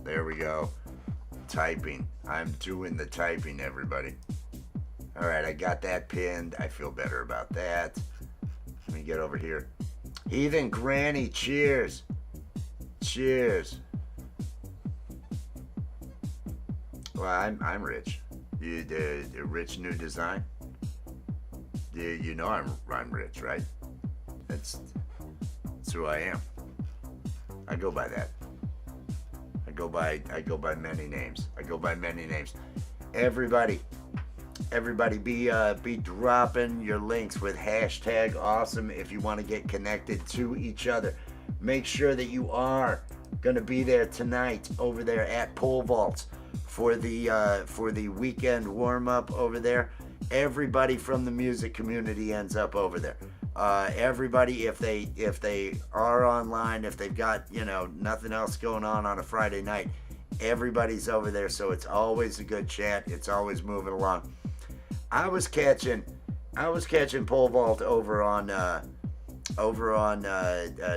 There we go. Typing. I'm doing the typing, everybody. All right, I got that pinned. I feel better about that. Let me get over here. Heathen Granny, cheers. Cheers. Well, I'm Rich. The Rich New Design. You know I'm Rich, right? That's who I am. I go by that. I go by many names. Everybody be dropping your links with hashtag awesome if you want to get connected to each other. Make sure that you are going to be there tonight over there at Pole Vaults for the weekend warm up over there. Everybody from the music community ends up over there. Everybody, if they are online, if they've got nothing else going on a Friday night, everybody's over there. So it's always a good chat. It's always moving along. I was catching Pole Vault over on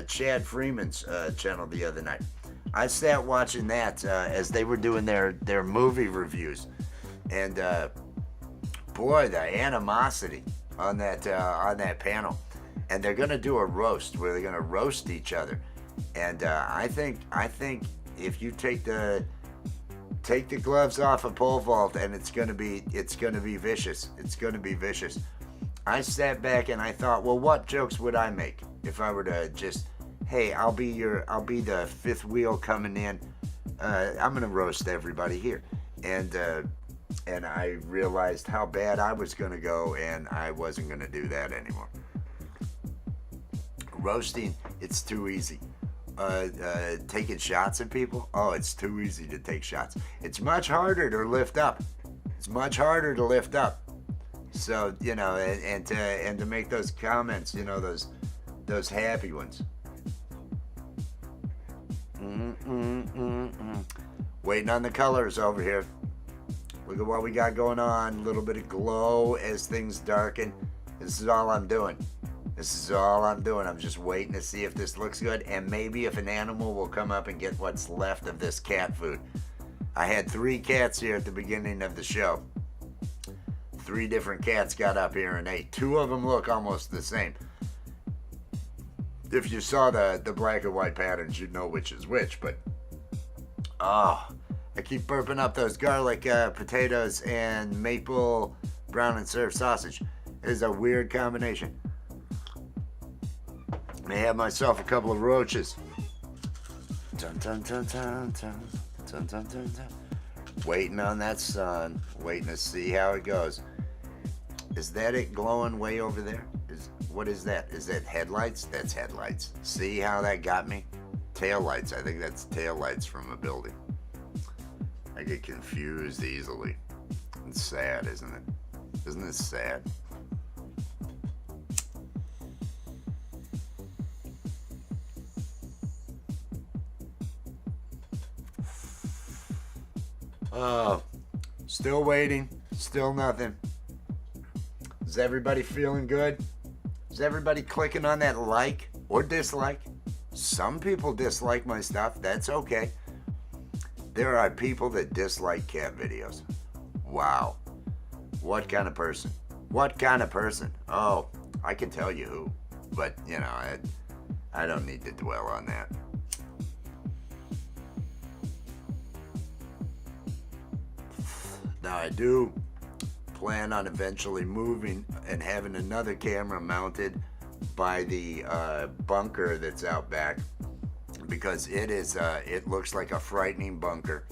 Chad Freeman's channel the other night. I sat watching that as they were doing their movie reviews, and boy, the animosity on that panel. And they're gonna do a roast where they're gonna roast each other. And I think if you take the gloves off of Pole Vault, and it's gonna be vicious. It's gonna be vicious. I sat back and I thought, well, what jokes would I make if I were to just, hey, I'll be the fifth wheel coming in. I'm gonna roast everybody here. And I realized how bad I was gonna go, and I wasn't gonna do that anymore. Roasting, it's too easy. Taking shots at people, oh, it's too easy to take shots. It's much harder to lift up. So and to make those comments, those happy ones. Waiting on the colors over here. Look at what we got going on. A little bit of glow as things darken. This is all I'm doing. This is all I'm doing. I'm just waiting to see if this looks good, and maybe if an animal will come up and get what's left of this cat food. I had 3 cats here at the beginning of the show. 3 different cats got up here and ate. 2 of them look almost the same. If you saw the black and white patterns, you'd know which is which, but I keep burping up those garlic potatoes and maple brown and served sausage. It is a weird combination. I have myself a couple of roaches. Dun, dun, dun, dun, dun, dun, dun, dun, dun. Waiting on that sun, waiting to see how it goes. Is that it glowing way over there? What is that? Is that headlights? That's headlights. See how that got me? Tail lights. I think that's tail lights from a building. I get confused easily. It's sad, isn't it? Isn't it sad? Still waiting. Still nothing. Is everybody feeling good? Is everybody clicking on that like or dislike? Some people dislike my stuff. That's okay. There are people that dislike cat videos. Wow. What kind of person? What kind of person? Oh, I can tell you who. But, you know, I don't need to dwell on that. Now, I do plan on eventually moving and having another camera mounted by the bunker that's out back, because it looks like a frightening bunker.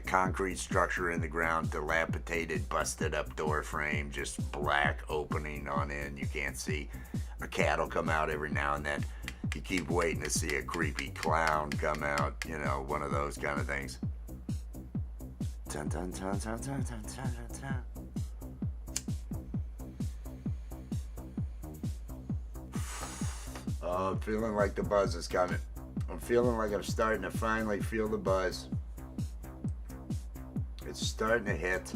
Concrete structure in the ground, dilapidated, busted up door frame, just black opening on in. You can't see. A cat will come out every now and then. You keep waiting to see a creepy clown come out, you know, one of those kind of things. Dun, dun, dun, dun, dun, dun, dun, dun. Oh, I'm feeling like the buzz is coming. I'm feeling like I'm starting to finally feel the buzz. It's starting to hit.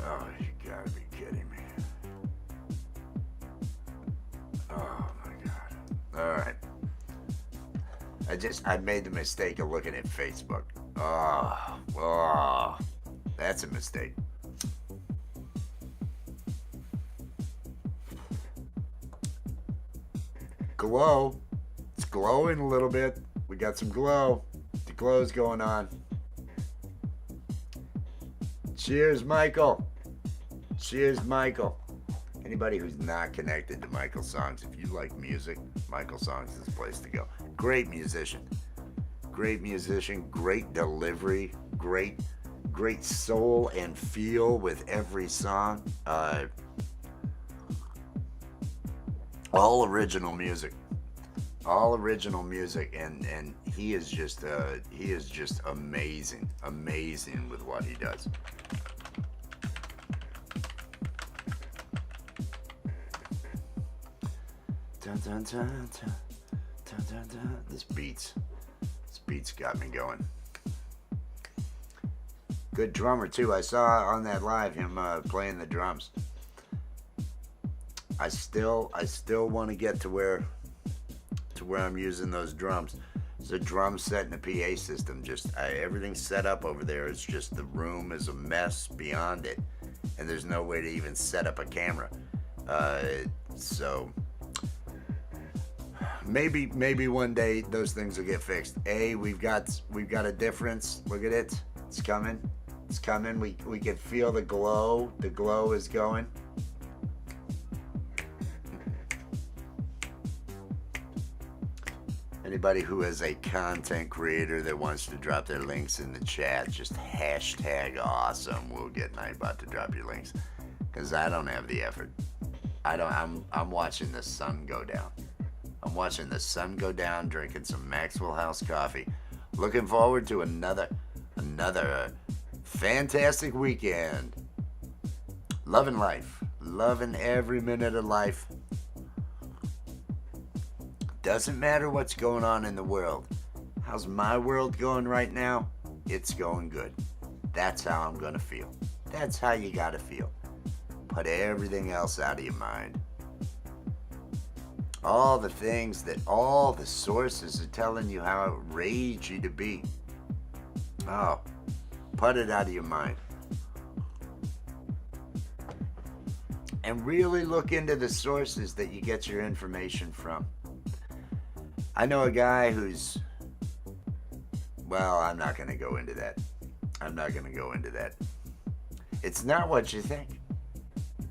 Oh, you gotta be kidding me. Oh my God. All right. I made the mistake of looking at Facebook. Oh, that's a mistake. Glow. It's glowing a little bit. We got some glow. The glow's going on. Cheers, Michael. Cheers, Michael. Anybody who's not connected to Michael Songs, if you like music, Michael Songs is the place to go. Great musician. Great musician, great delivery, great soul and feel with every song. All original music, and he is just amazing with what he does. Dun, dun, dun, dun, dun, dun, dun. This beat's got me going. Good drummer too. I saw on that live him playing the drums. I still want to get to where I'm using those drums. It's a drum set and a PA system. Everything's set up over there. It's just the room is a mess beyond it, and there's no way to even set up a camera. So maybe one day those things will get fixed. We've got a difference. Look at it. It's coming. It's coming. We can feel the glow. The glow is going. Anybody who is a content creator that wants to drop their links in the chat, just hashtag awesome. We'll get Nightbot to drop your links, because I don't have the effort. I'm watching the sun go down. I'm watching the sun go down, drinking some Maxwell House coffee. Looking forward to another fantastic weekend. Loving life. Loving every minute of life. Doesn't matter what's going on in the world. How's my world going right now? it's going good. That's how I'm going to feel. That's how you got to feel. Put everything else out of your mind. All the things that all the sources are telling you how outraged you to be. Oh, put it out of your mind. And really look into the sources that you get your information from. I know a guy who's, well, I'm not going to go into that. It's not what you think.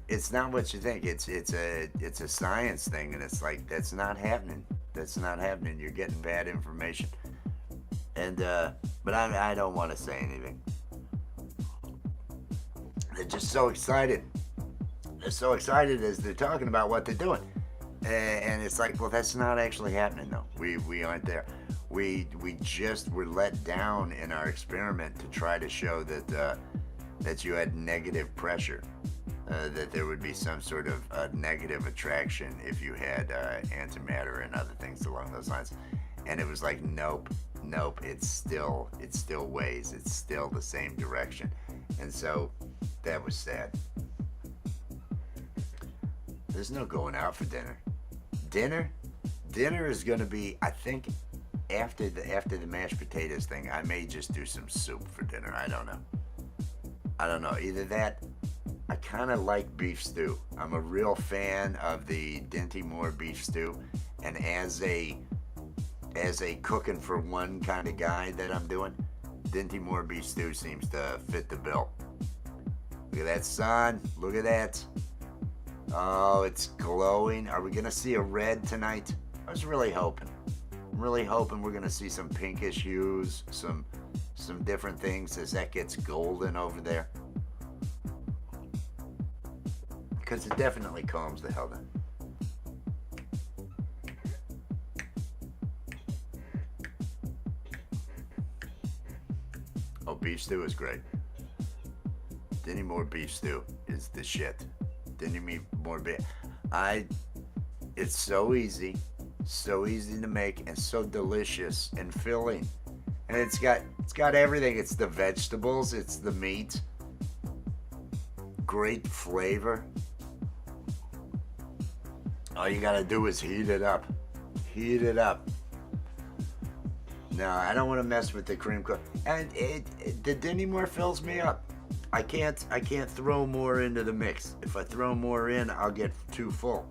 It's not what you think. It's a science thing, and it's like, that's not happening. That's not happening. You're getting bad information. And but I don't want to say anything. They're just so excited. They're so excited as they're talking about what they're doing. And it's like, well, that's not actually happening, though. We aren't there. We just were let down in our experiment to try to show that you had negative pressure, that there would be some sort of negative attraction if you had antimatter and other things along those lines. And it was like, nope, it still weighs. It's still the same direction. And so that was sad. There's no going out for dinner. Dinner is going to be, I think, after the mashed potatoes thing, I may just do some soup for dinner. I don't know. Either that, I kind of like beef stew. I'm a real fan of the Dinty Moore beef stew, and as a cooking for one kind of guy that I'm doing, Dinty Moore beef stew seems to fit the bill. Look at that, son. Look at that. Oh, it's glowing. Are we going to see a red tonight? I was really hoping. I'm really hoping we're going to see some pinkish hues, some different things as that gets golden over there. Because it definitely calms the hell down. Oh, beef stew is great. Dinty Moore beef stew is the shit. Dinty Moore beef. It's so easy to make, and so delicious and filling. And it's got everything. It's the vegetables, it's the meat. Great flavor. All you gotta do is heat it up. No, I don't want to mess with the cream cook. And the Dinty Moore fills me up. I can't throw more into the mix. If I throw more in, I'll get too full.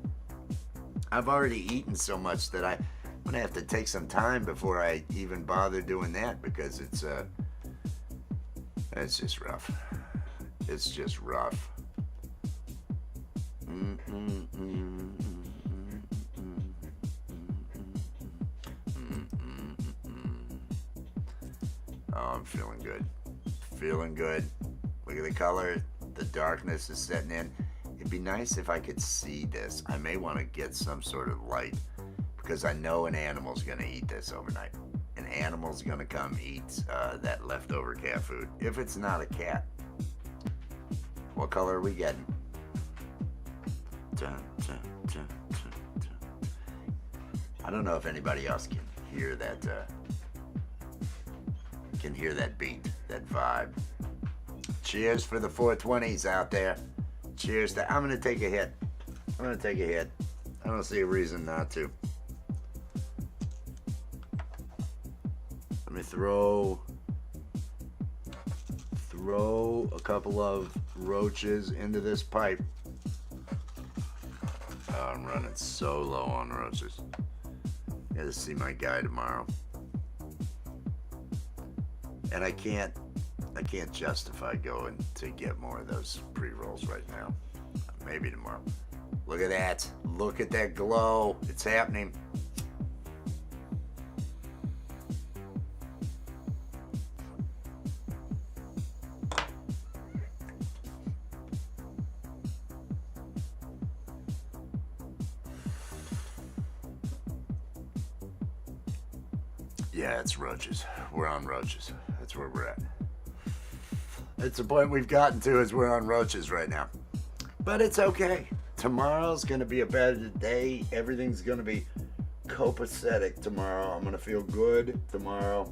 I've already eaten so much that I'm gonna have to take some time before I even bother doing that, because it's just rough. It's just rough. Oh, I'm feeling good. Look at the color. The darkness is setting in. It'd be nice if I could see this. I may want to get some sort of light, because I know an animal's going to eat this overnight. An animal's going to come eat that leftover cat food. If it's not a cat. What color are we getting? I don't know if anybody else can hear that beat, that vibe. Cheers for the 420s out there. Cheers to, I'm going to take a hit. I don't see a reason not to. Let me throw a couple of roaches into this pipe. Oh, I'm running so low on roaches. Gotta see my guy tomorrow. And I can't justify going to get more of those pre-rolls right now. Maybe tomorrow. Look at that. Look at that glow. It's happening. Yeah, it's roaches. We're on roaches. That's where we're at. It's the point we've gotten to, is we're on roaches right now. But it's okay. Tomorrow's going to be a better day. Everything's going to be copacetic tomorrow. I'm going to feel good tomorrow.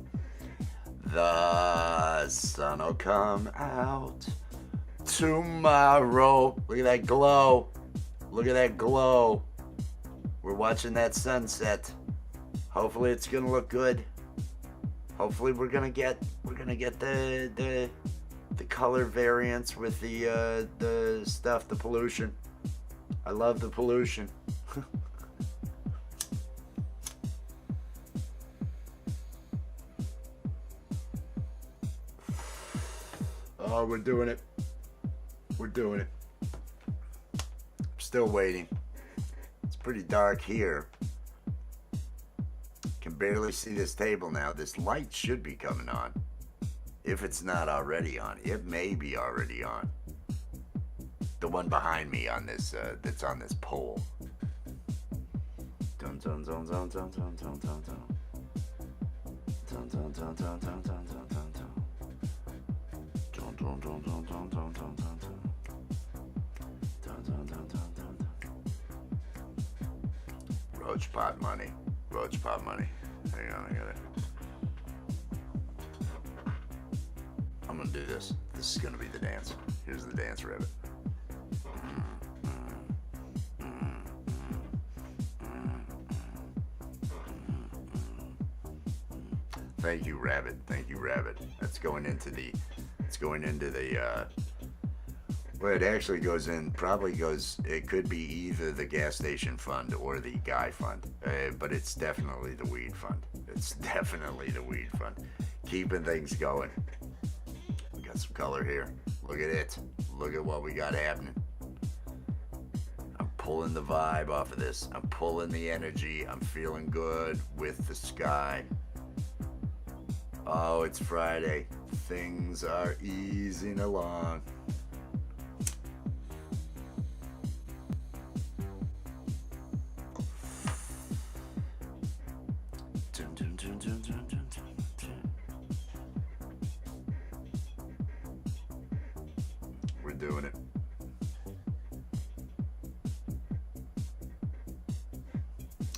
The sun'll come out tomorrow. Look at that glow. Look at that glow. We're watching that sunset. Hopefully it's gonna look good. Hopefully we're gonna get the color variants with the stuff, the pollution. I love the pollution. Oh, we're doing it. We're doing it. I'm still waiting. It's pretty dark here. Can barely see this table now. This light should be coming on. If it's not already on. It may be already on. The one behind me on this that's on this pole. Dun dun dun dun dun dun dun dun dun. Dun dun dun dun dun dun dun dun dun. Dun dun dun dun dun dun dun dun dun. Dun dun dun dun dun dun. Roach pot money. Roach pot money. Hang on, I got it. I'm gonna do this. This is gonna be the dance. Here's the dance, Rabbit. Thank you, Rabbit. Thank you, Rabbit. That's going into the. It's going into the. Well, it actually goes in. Probably goes. It could be either the gas station fund or the guy fund, but it's definitely the weed fund. It's definitely the weed fund. Keeping things going. We got some color here. Look at it. Look at what we got happening. I'm pulling the vibe off of this. I'm pulling the energy. I'm feeling good with the sky. Oh, it's Friday. Things are easing along. Dun, dun, dun, dun, dun, dun, dun. We're doing it.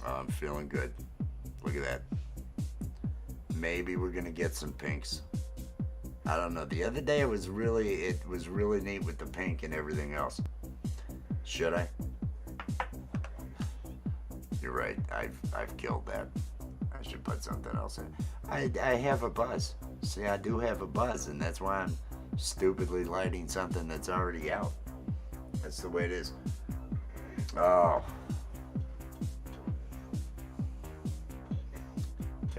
Oh, I'm feeling good. Look at that. Maybe we're gonna get some pinks. I don't know. The other day it was really neat with the pink and everything else. Should I? You're right. I've killed that. I should put something else in. I have a buzz. See, I do have a buzz, and that's why I'm stupidly lighting something that's already out. That's the way it is. Oh.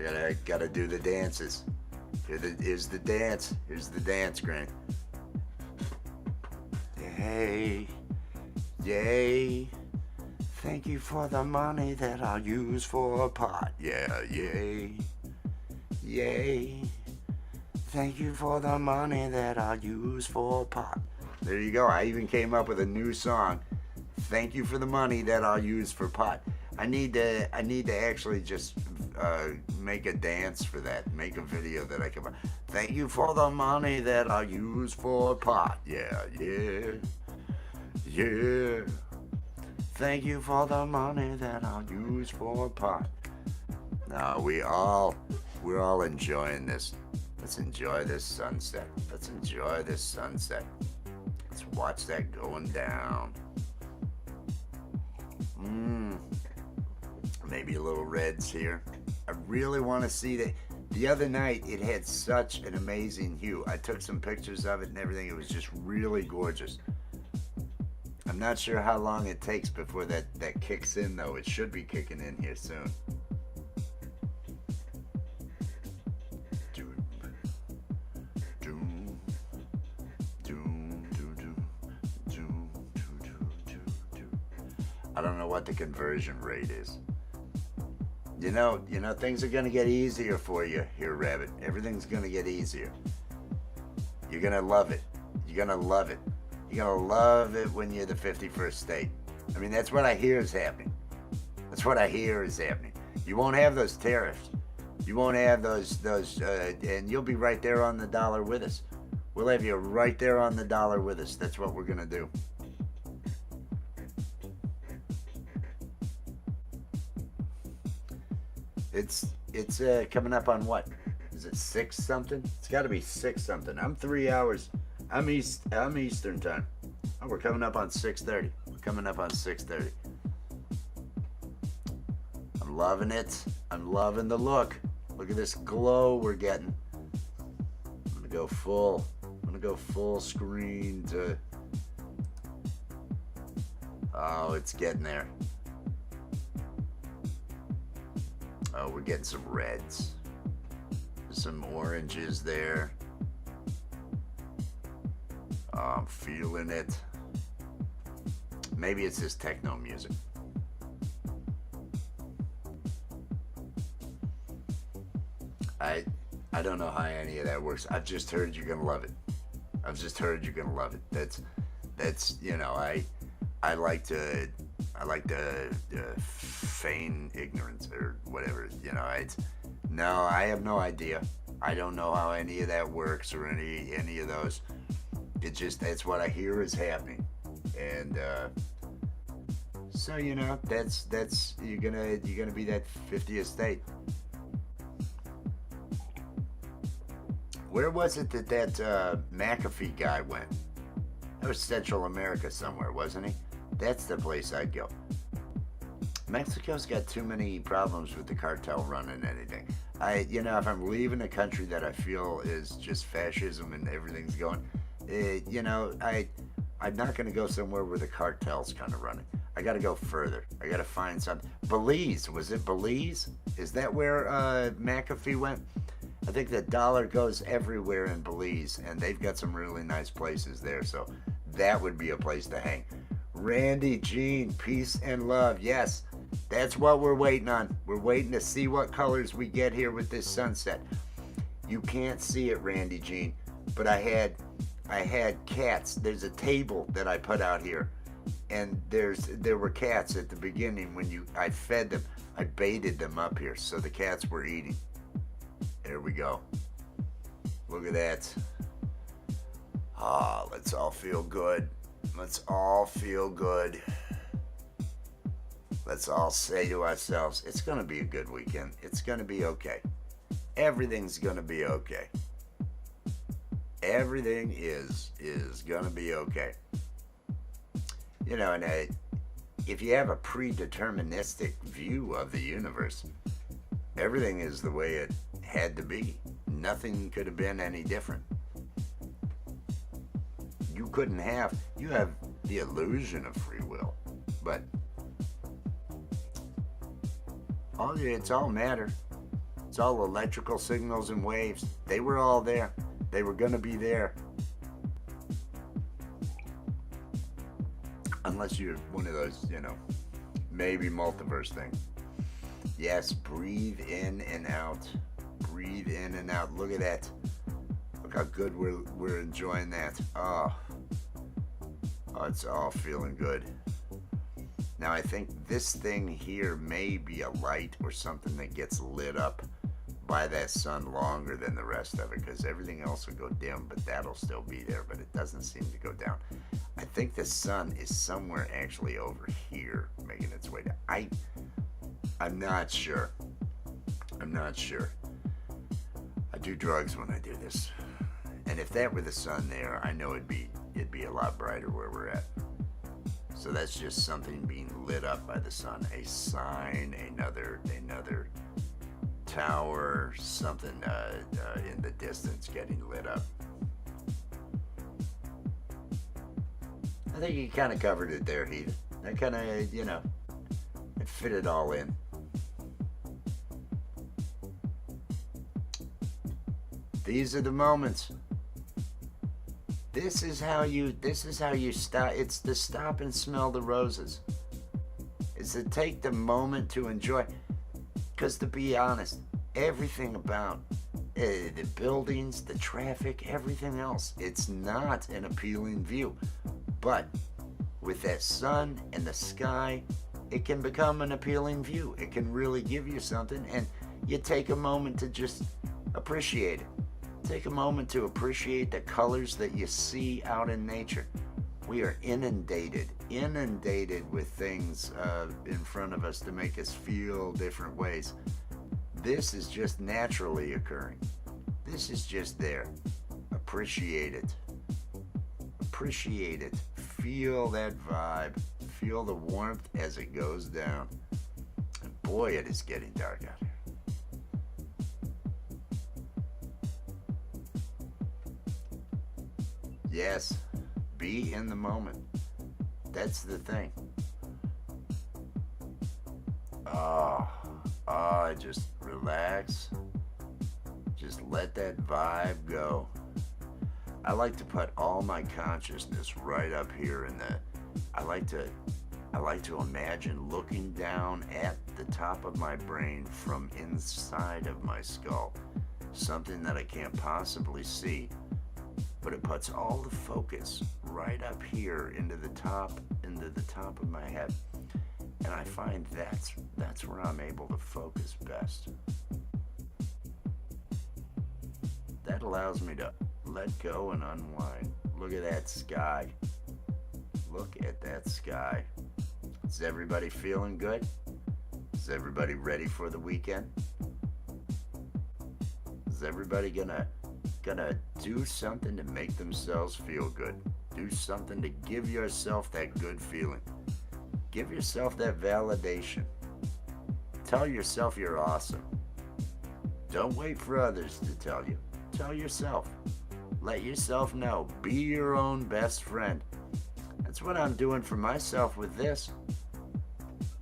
I gotta do the dances. Here's the dance. Here's the dance, Granny. Yay, yay. Thank you for the money that I'll use for a pot. Yeah, yay, yay. Thank you for the money that I'll use for a pot. There you go. I even came up with a new song. Thank you for the money that I'll use for pot. I need to actually just make a dance for that. Make a video that I can. Thank you for the money that I'll use for a pot. Yeah, yeah, yeah. Thank you for the money that I'll use for a pot. Now we're all enjoying this. Let's enjoy this sunset. Let's enjoy this sunset. Let's watch that going down. Maybe a little reds here. I really want to see that. The other night, it had such an amazing hue. I took some pictures of it and everything. It was just really gorgeous. I'm not sure how long it takes before that kicks in, though. It should be kicking in here soon. I don't know what the conversion rate is. You know, things are gonna get easier for you here, Rabbit. Everything's gonna get easier. You're gonna love it. You're gonna love it. You're gonna love it when you're the 51st state. I mean, that's what I hear is happening. That's what I hear is happening. You won't have those tariffs. You won't have those, and you'll be right there on the dollar with us. We'll have you right there on the dollar with us. That's what we're gonna do. It's coming up on what? Is it 6 something? It's got to be 6 something. I'm 3 hours. I'm Eastern time. Oh, we're coming up on 6:30. We're coming up on 6:30. I'm loving it. I'm loving the look. Look at this glow we're getting. I'm gonna go full. I'm gonna go full screen to. Oh, it's getting there. Oh, we're getting some reds. Some oranges there. Oh, I'm feeling it. Maybe it's this techno music. I don't know how any of that works. I've just heard you're gonna love it. I've just heard you're gonna love it. That's you know I like to feign ignorance or whatever. You know no, I have no idea. I don't know how any of that works or any of those. It just that's what I hear is happening, and so that's you're gonna be that 50th state. Where was it that McAfee guy went? That was Central America somewhere, wasn't he? That's the place I'd go. Mexico's got too many problems with the cartel running anything. If I'm leaving a country that I feel is just fascism and everything's going, I'm not going to go somewhere where the cartel's kind of running. I got to go further. I got to find something. Belize, was it Belize? Is that where McAfee went? I think the dollar goes everywhere in Belize, and they've got some really nice places there, so that would be a place to hang. Randy, Jean, peace and love. Yes, that's what we're waiting on. We're waiting to see what colors we get here with this sunset. You can't see it, Randy, Jean, but I had cats. There's a table that I put out here, and there were cats at the beginning when I fed them. I baited them up here, so the cats were eating. There we go. Look at that. Let's all feel good. Let's all feel good. Let's all say to ourselves, it's going to be a good weekend. It's going to be okay. Everything's going to be okay. Everything is going to be okay. And if you have a predeterministic view of the universe, everything is the way it had to be. Nothing could have been any different. You have the illusion of free will, but it's all matter. It's all electrical signals and waves. They were all there. They were going to be there. Unless you're one of those, maybe multiverse thing. Yes, breathe in and out. Breathe in and out. Look at that. Look how good we're enjoying that. Oh, it's all feeling good. Now I think this thing here may be a light or something that gets lit up by that sun longer than the rest of it, because everything else will go dim, but that'll still be there, but it doesn't seem to go down. I think the sun is somewhere actually over here making its way down. I'm not sure. I do drugs when I do this. And if that were the sun there, I know it'd be a lot brighter where we're at. So that's just something being lit up by the sun. A sign, another tower, something in the distance getting lit up. I think you kind of covered it there, Heath. That kind of, it fit it all in. These are the moments. This is how you stop. It's to stop and smell the roses. It's to take the moment to enjoy. Because to be honest, everything about the buildings, the traffic, everything else, it's not an appealing view. But with that sun and the sky, it can become an appealing view. It can really give you something, and you take a moment to just appreciate it. Take a moment to appreciate the colors that you see out in nature. We are inundated with things in front of us to make us feel different ways. This is just naturally occurring. This is just there. Appreciate it. Appreciate it. Feel that vibe. Feel the warmth as it goes down. And boy, it is getting dark out here. Yes, be in the moment. That's the thing. Just relax. Just let that vibe go. I like to put all my consciousness right up here in the. I like to imagine looking down at the top of my brain from inside of my skull. Something that I can't possibly see. But it puts all the focus right up here into the top of my head. And I find that's where I'm able to focus best. That allows me to let go and unwind. Look at that sky. Look at that sky. Is everybody feeling good? Is everybody ready for the weekend? Is everybody gonna do something to make themselves feel good? Do something to give yourself that good feeling. Give yourself that validation. Tell yourself you're awesome. Don't wait for others to tell you. Tell yourself. Let yourself know. Be your own best friend. That's what I'm doing for myself with this.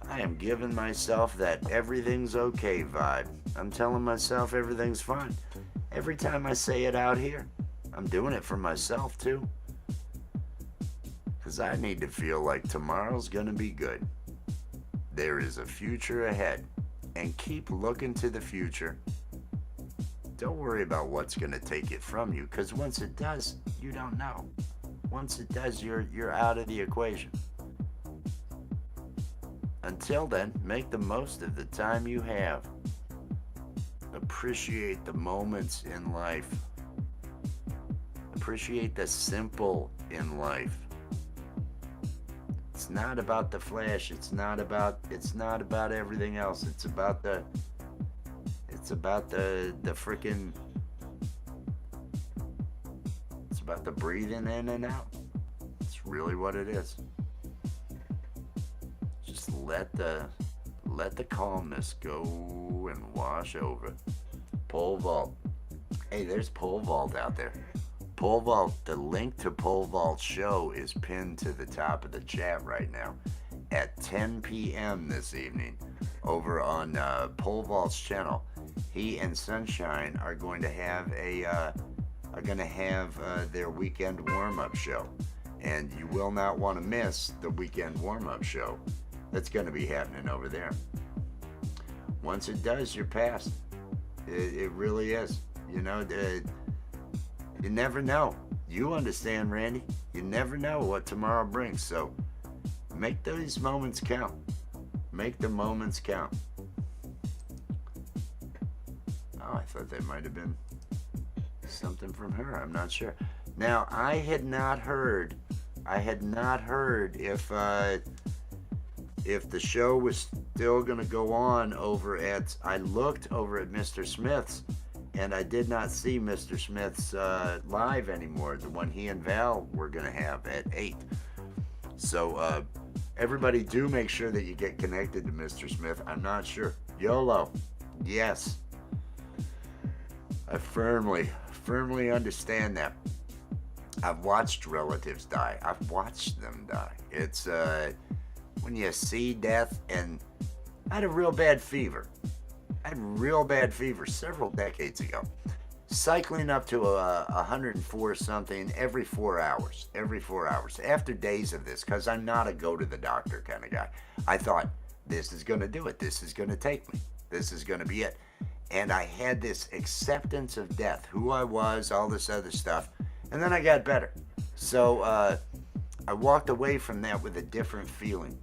I am giving myself that everything's okay vibe. I'm telling myself everything's fine. Every time I say it out here, I'm doing it for myself too. Because I need to feel like tomorrow's gonna be good. There is a future ahead. And keep looking to the future. Don't worry about what's gonna take it from you, because once it does, you don't know. Once it does, you're out of the equation. Until then, make the most of the time you have. Appreciate the moments in life. Appreciate the simple in life. It's not about the flash. It's not about everything else. It's about the freaking. It's about the breathing in and out. It's really what it is. Just let the calmness go and wash over. Pole vault. Hey, there's pole vault out there. Pole vault. The link to pole vault show is pinned to the top of the chat right now at 10 p.m. this evening over on Pole Vault's channel. He and Sunshine are going to have their weekend warm-up show, and you will not want to miss the weekend warm-up show that's going to be happening over there. Once it does, you're past. It really is. You know, you never know. You understand, Randy. You never know what tomorrow brings. So make those moments count. Make the moments count. Oh, I thought that might have been something from her. I'm not sure. Now, I had not heard if the show was still going to go on over at, I looked over at Mr. Smith's, and I did not see Mr. Smith's live anymore, the one he and Val were going to have at 8. So everybody do make sure that you get connected to Mr. Smith. I'm not sure. YOLO. Yes. I firmly understand that. I've watched relatives die. I've watched them die. It's when you see death, and I had a real bad fever. Several decades ago. Cycling up to 104 something every 4 hours. After days of this, because I'm not a go to the doctor kind of guy. I thought, this is going to do it. This is going to take me. This is going to be it. And I had this acceptance of death, who I was, all this other stuff. And then I got better. So I walked away from that with a different feeling.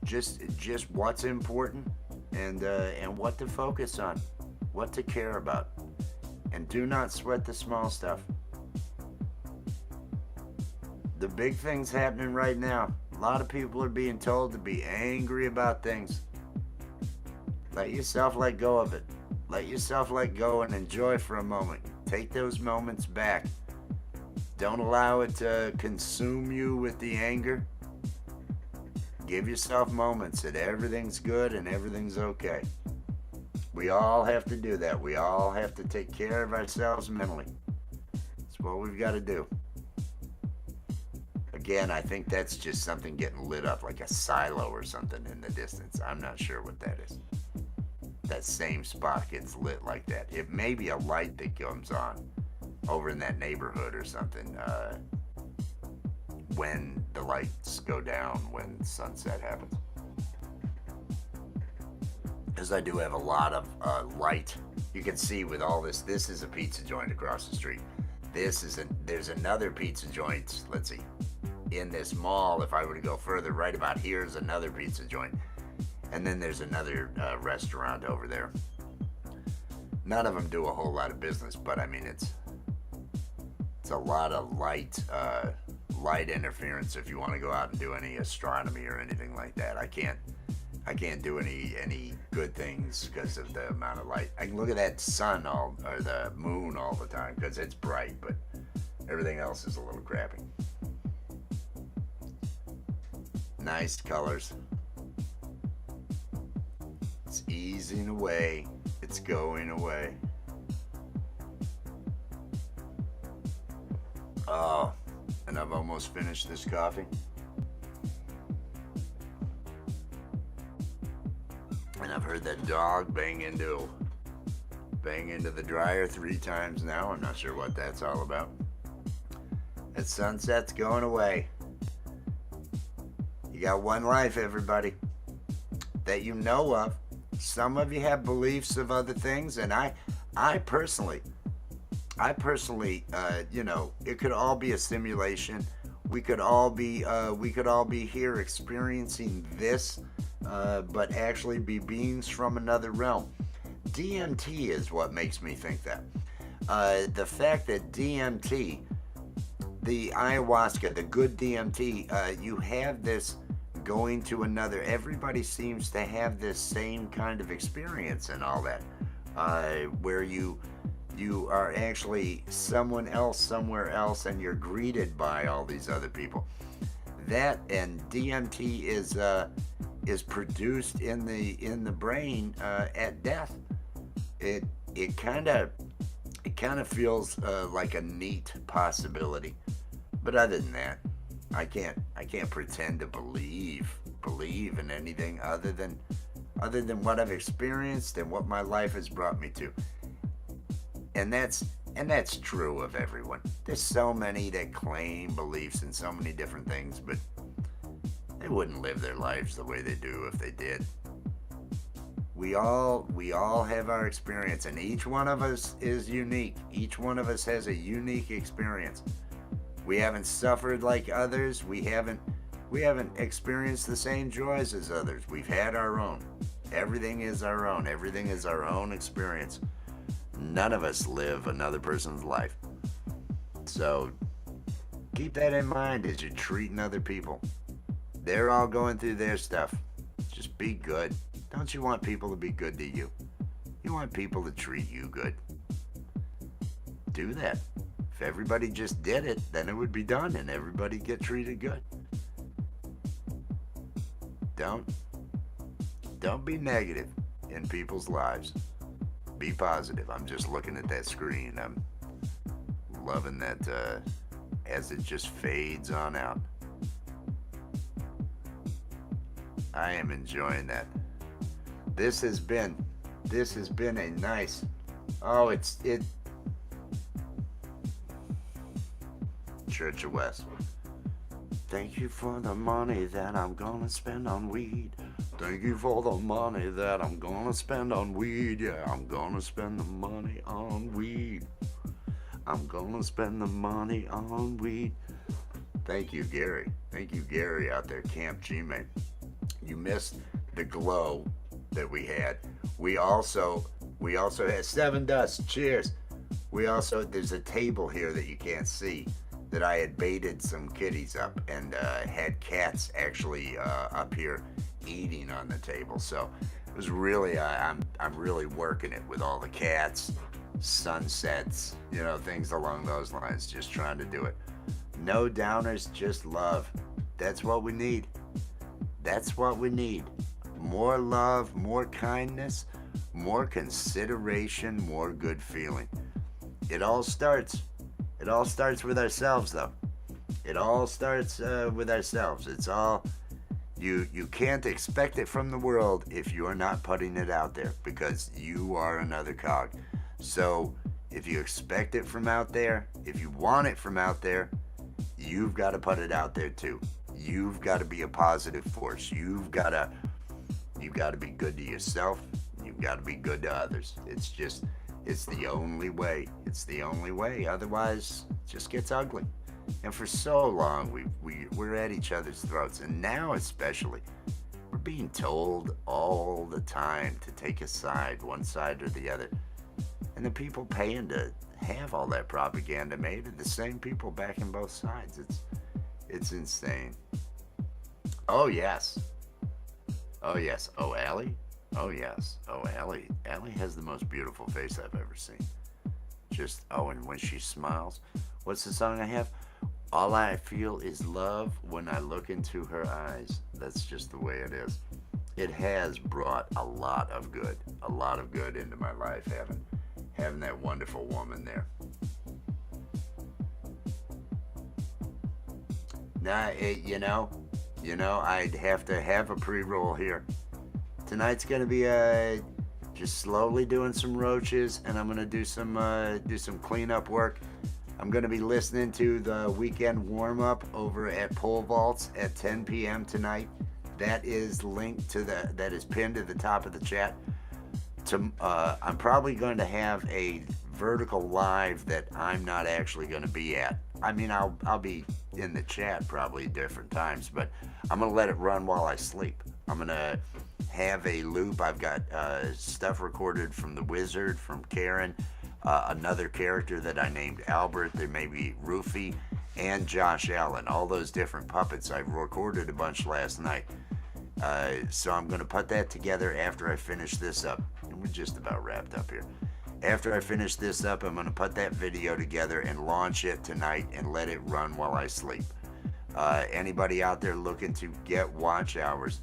Just what's important and what to focus on, what to care about. And do not sweat the small stuff. The big things happening right now. A lot of people are being told to be angry about things. Let yourself let go of it. Let yourself let go and enjoy for a moment. Take those moments back. Don't allow it to consume you with the anger. Give yourself moments that everything's good and everything's okay. We all have to do that. We all have to take care of ourselves mentally. It's what we've got to do. Again, I think that's just something getting lit up, like a silo or something in the distance. I'm not sure what that is. That same spot gets lit like that. It may be a light that comes on over in that neighborhood or something when the lights go down, when sunset happens. Because I do have a lot of light. You can see with all this. This is a pizza joint across the street. There's another pizza joint. Let's see. In this mall, if I were to go further, right about here is another pizza joint. And then there's another restaurant over there. None of them do a whole lot of business, but I mean, it's a lot of light interference if you want to go out and do any astronomy or anything like that. I can't do any good things because of the amount of light. I can look at that sun or the moon all the time because it's bright, but everything else is a little crappy. Nice colors. It's easing away. It's going away. Oh, and I've almost finished this coffee. And I've heard that dog bang into the dryer 3 times now. I'm not sure what that's all about. That sunset's going away. You got one life, everybody, that you know of. Some of you have beliefs of other things, and I personally, it could all be a simulation. We could all be here experiencing this, but actually be beings from another realm. DMT is what makes me think that. The fact that DMT, the ayahuasca, the good DMT, you have this going to another. Everybody seems to have this same kind of experience and all that, where you are actually someone else somewhere else, and you're greeted by all these other people. That and DMT is produced in the brain at death. It kind of feels like a neat possibility, but other than that, I can't pretend to believe in anything other than what I've experienced and what my life has brought me to. And that's true of everyone. There's so many that claim beliefs in so many different things, but they wouldn't live their lives the way they do if they did. We all have our experience, and each one of us is unique. Each one of us has a unique experience. We haven't suffered like others. We haven't experienced the same joys as others. We've had our own. Everything is our own. Everything is our own experience. None of us live another person's life. So keep that in mind as you're treating other people. They're all going through their stuff. Just be good. Don't you want people to be good to you? You want people to treat you good. Do that. If everybody just did it, then it would be done and everybody get treated good. Don't be negative in people's lives. Be positive. I'm just looking at that screen. I'm loving that as it just fades on out. I am enjoying that. This has been a nice. Church of West. Thank you for the money that I'm gonna spend on weed. Thank you for the money that I'm gonna spend on weed. Yeah, I'm gonna spend the money on weed. I'm gonna spend the money on weed. Thank you, Gary. Thank you, Gary, out there, Camp G-Mate. You missed the glow that we had. We also had Seven Dust. Cheers. There's a table here that you can't see that I had baited some kitties up and had cats actually up here eating on the table. So It was really, I'm really working it with all the cats, sunsets, things along those lines. Just trying to do it. No downers, just love. That's what we need. That's what we need. More love, more kindness, more consideration, more good feeling. It all starts with ourselves, though. It all starts with ourselves. It's all you can't expect it from the world if you're not putting it out there, because you are another cog. So if you expect it from out there, if you want it from out there, you've got to put it out there too. You've got to be a positive force. You've got to be good to yourself. You've got to be good to others. It's the only way. It's the only way. Otherwise, it just gets ugly. And for so long, we're at each other's throats. And now especially, we're being told all the time to take a side, one side or the other. And the people paying to have all that propaganda made are the same people backing both sides. It's insane. Oh, yes. Oh, yes. Oh, Allie? Oh, yes. Oh, Allie. Allie has the most beautiful face I've ever seen. And when she smiles. What's the song I have? All I feel is love when I look into her eyes. That's just the way it is. It has brought a lot of good into my life, having that wonderful woman there. Now, I'd have to have a pre-roll here. Tonight's gonna be just slowly doing some roaches, and I'm gonna do some cleanup work. I'm gonna be listening to the weekend warm-up over at Pole Vaults at 10 p.m. tonight. That is linked that is pinned to the top of the chat. I'm probably going to have a vertical live that I'm not actually going to be at. I mean, I'll be in the chat probably different times, but I'm going to let it run while I sleep. I'm going to have a loop. I've got stuff recorded from the Wizard, from Karen, another character that I named Albert. There may be Roofy and Josh Allen, all those different puppets. I recorded a bunch last night. So I'm going to put that together after I finish this up. And we're just about wrapped up here. After I finish this up, I'm going to put that video together and launch it tonight and let it run while I sleep. Anybody out there looking to get watch hours,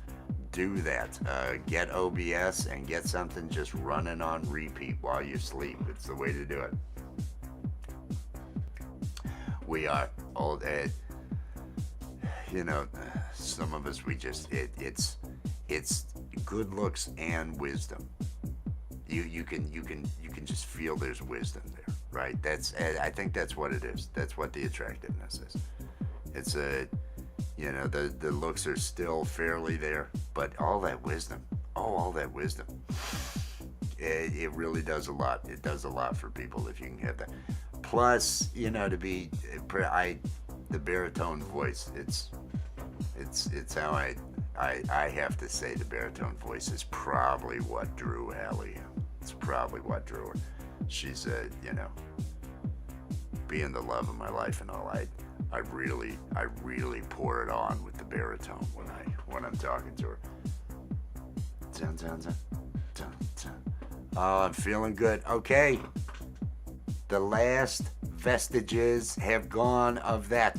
do that. Get OBS and get something just running on repeat while you sleep. It's the way to do it. We are old. Some of us, it's good looks and wisdom. You can just feel there's wisdom there, right? I think that's what it is. That's what the attractiveness is. It's the looks are still fairly there, but all that wisdom, it really does a lot. It does a lot for people if you can have that. Plus, the baritone voice, it's how I have to say the baritone voice is probably what drew Allie. It's probably what drew her. She's being the love of my life and all. I really pour it on with the baritone when I'm talking to her. Dun, dun, dun, dun, dun. Oh, I'm feeling good. Okay. The last vestiges have gone of that.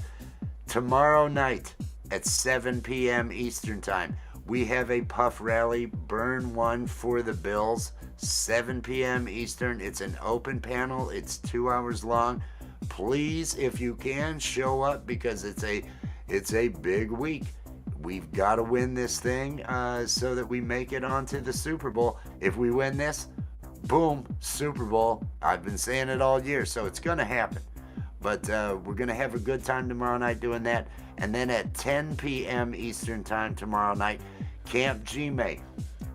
Tomorrow night at 7 p.m. Eastern Time, we have a Puff Rally, Burn One for the Bills, 7 p.m. Eastern. It's an open panel. It's 2 hours long. Please, if you can, show up because it's a big week. We've got to win this thing so that we make it onto the Super Bowl. If we win this, boom, Super Bowl. I've been saying it all year, so it's going to happen. But we're going to have a good time tomorrow night doing that. And then at 10 p.m. Eastern Time tomorrow night, Camp Gmail.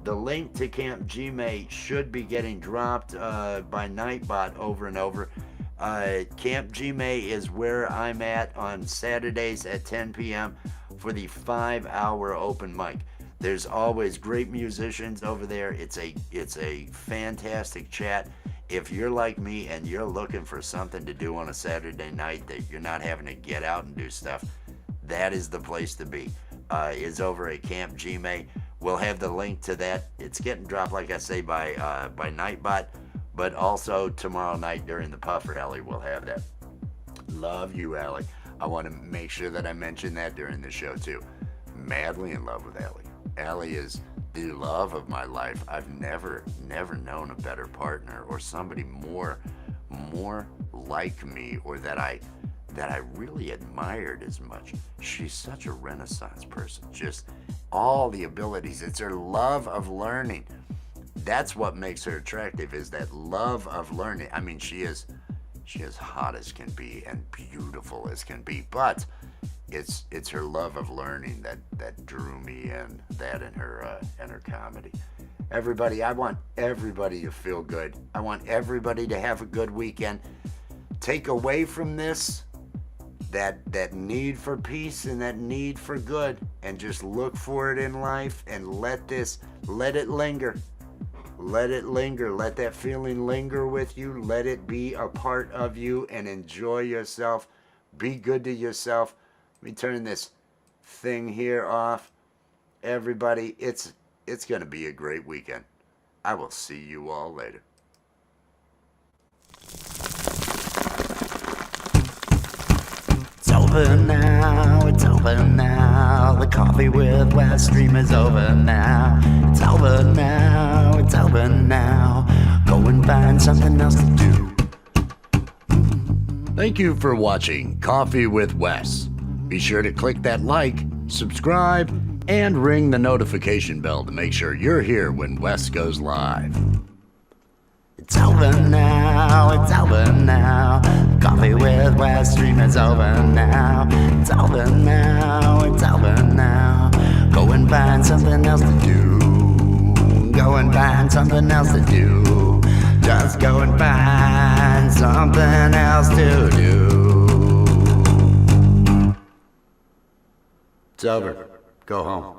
The link to Camp Gmail should be getting dropped by Nightbot over and over. Camp Gmail is where I'm at on Saturdays at 10 p.m. for the 5-hour open mic. There's always great musicians over there. It's a fantastic chat. If you're like me and you're looking for something to do on a Saturday night that you're not having to get out and do stuff, that is the place to be. Is over at Camp Gmail. We'll have the link to that. It's getting dropped, like I say, by Nightbot, but also tomorrow night during the Puffer, Ellie will have that. Love you, Ellie. I want to make sure that I mention that during the show too. Madly in love with Ellie. Ellie is the love of my life. I've never known a better partner or somebody more like me, or that I really admired as much. She's such a Renaissance person. Just all the abilities. It's her love of learning. That's what makes her attractive, is that love of learning. I mean, she is hot as can be and beautiful as can be, but it's her love of learning that drew me in. That and her comedy. Everybody, I want everybody to feel good. I want everybody to have a good weekend. Take away from this that need for peace and that need for good, and just look for it in life, and let it linger. Let it linger. Let that feeling linger with you. Let it be a part of you, and enjoy yourself. Be good to yourself. Let me turn this thing here off. Everybody, it's going to be a great weekend. I will see you all later. It's over now, it's over now. The Coffee with Wes stream is over now. It's over now, it's over now. Go and find something else to do. Thank you for watching Coffee with Wes. Be sure to click that like, subscribe, and ring the notification bell to make sure you're here when Wes goes live. It's over now, it's over now. Coffee with Wes stream is over now. It's over now, it's over now. Go and find something else to do. Go and find something else to do. Just go and find something else to do. It's over. Go home.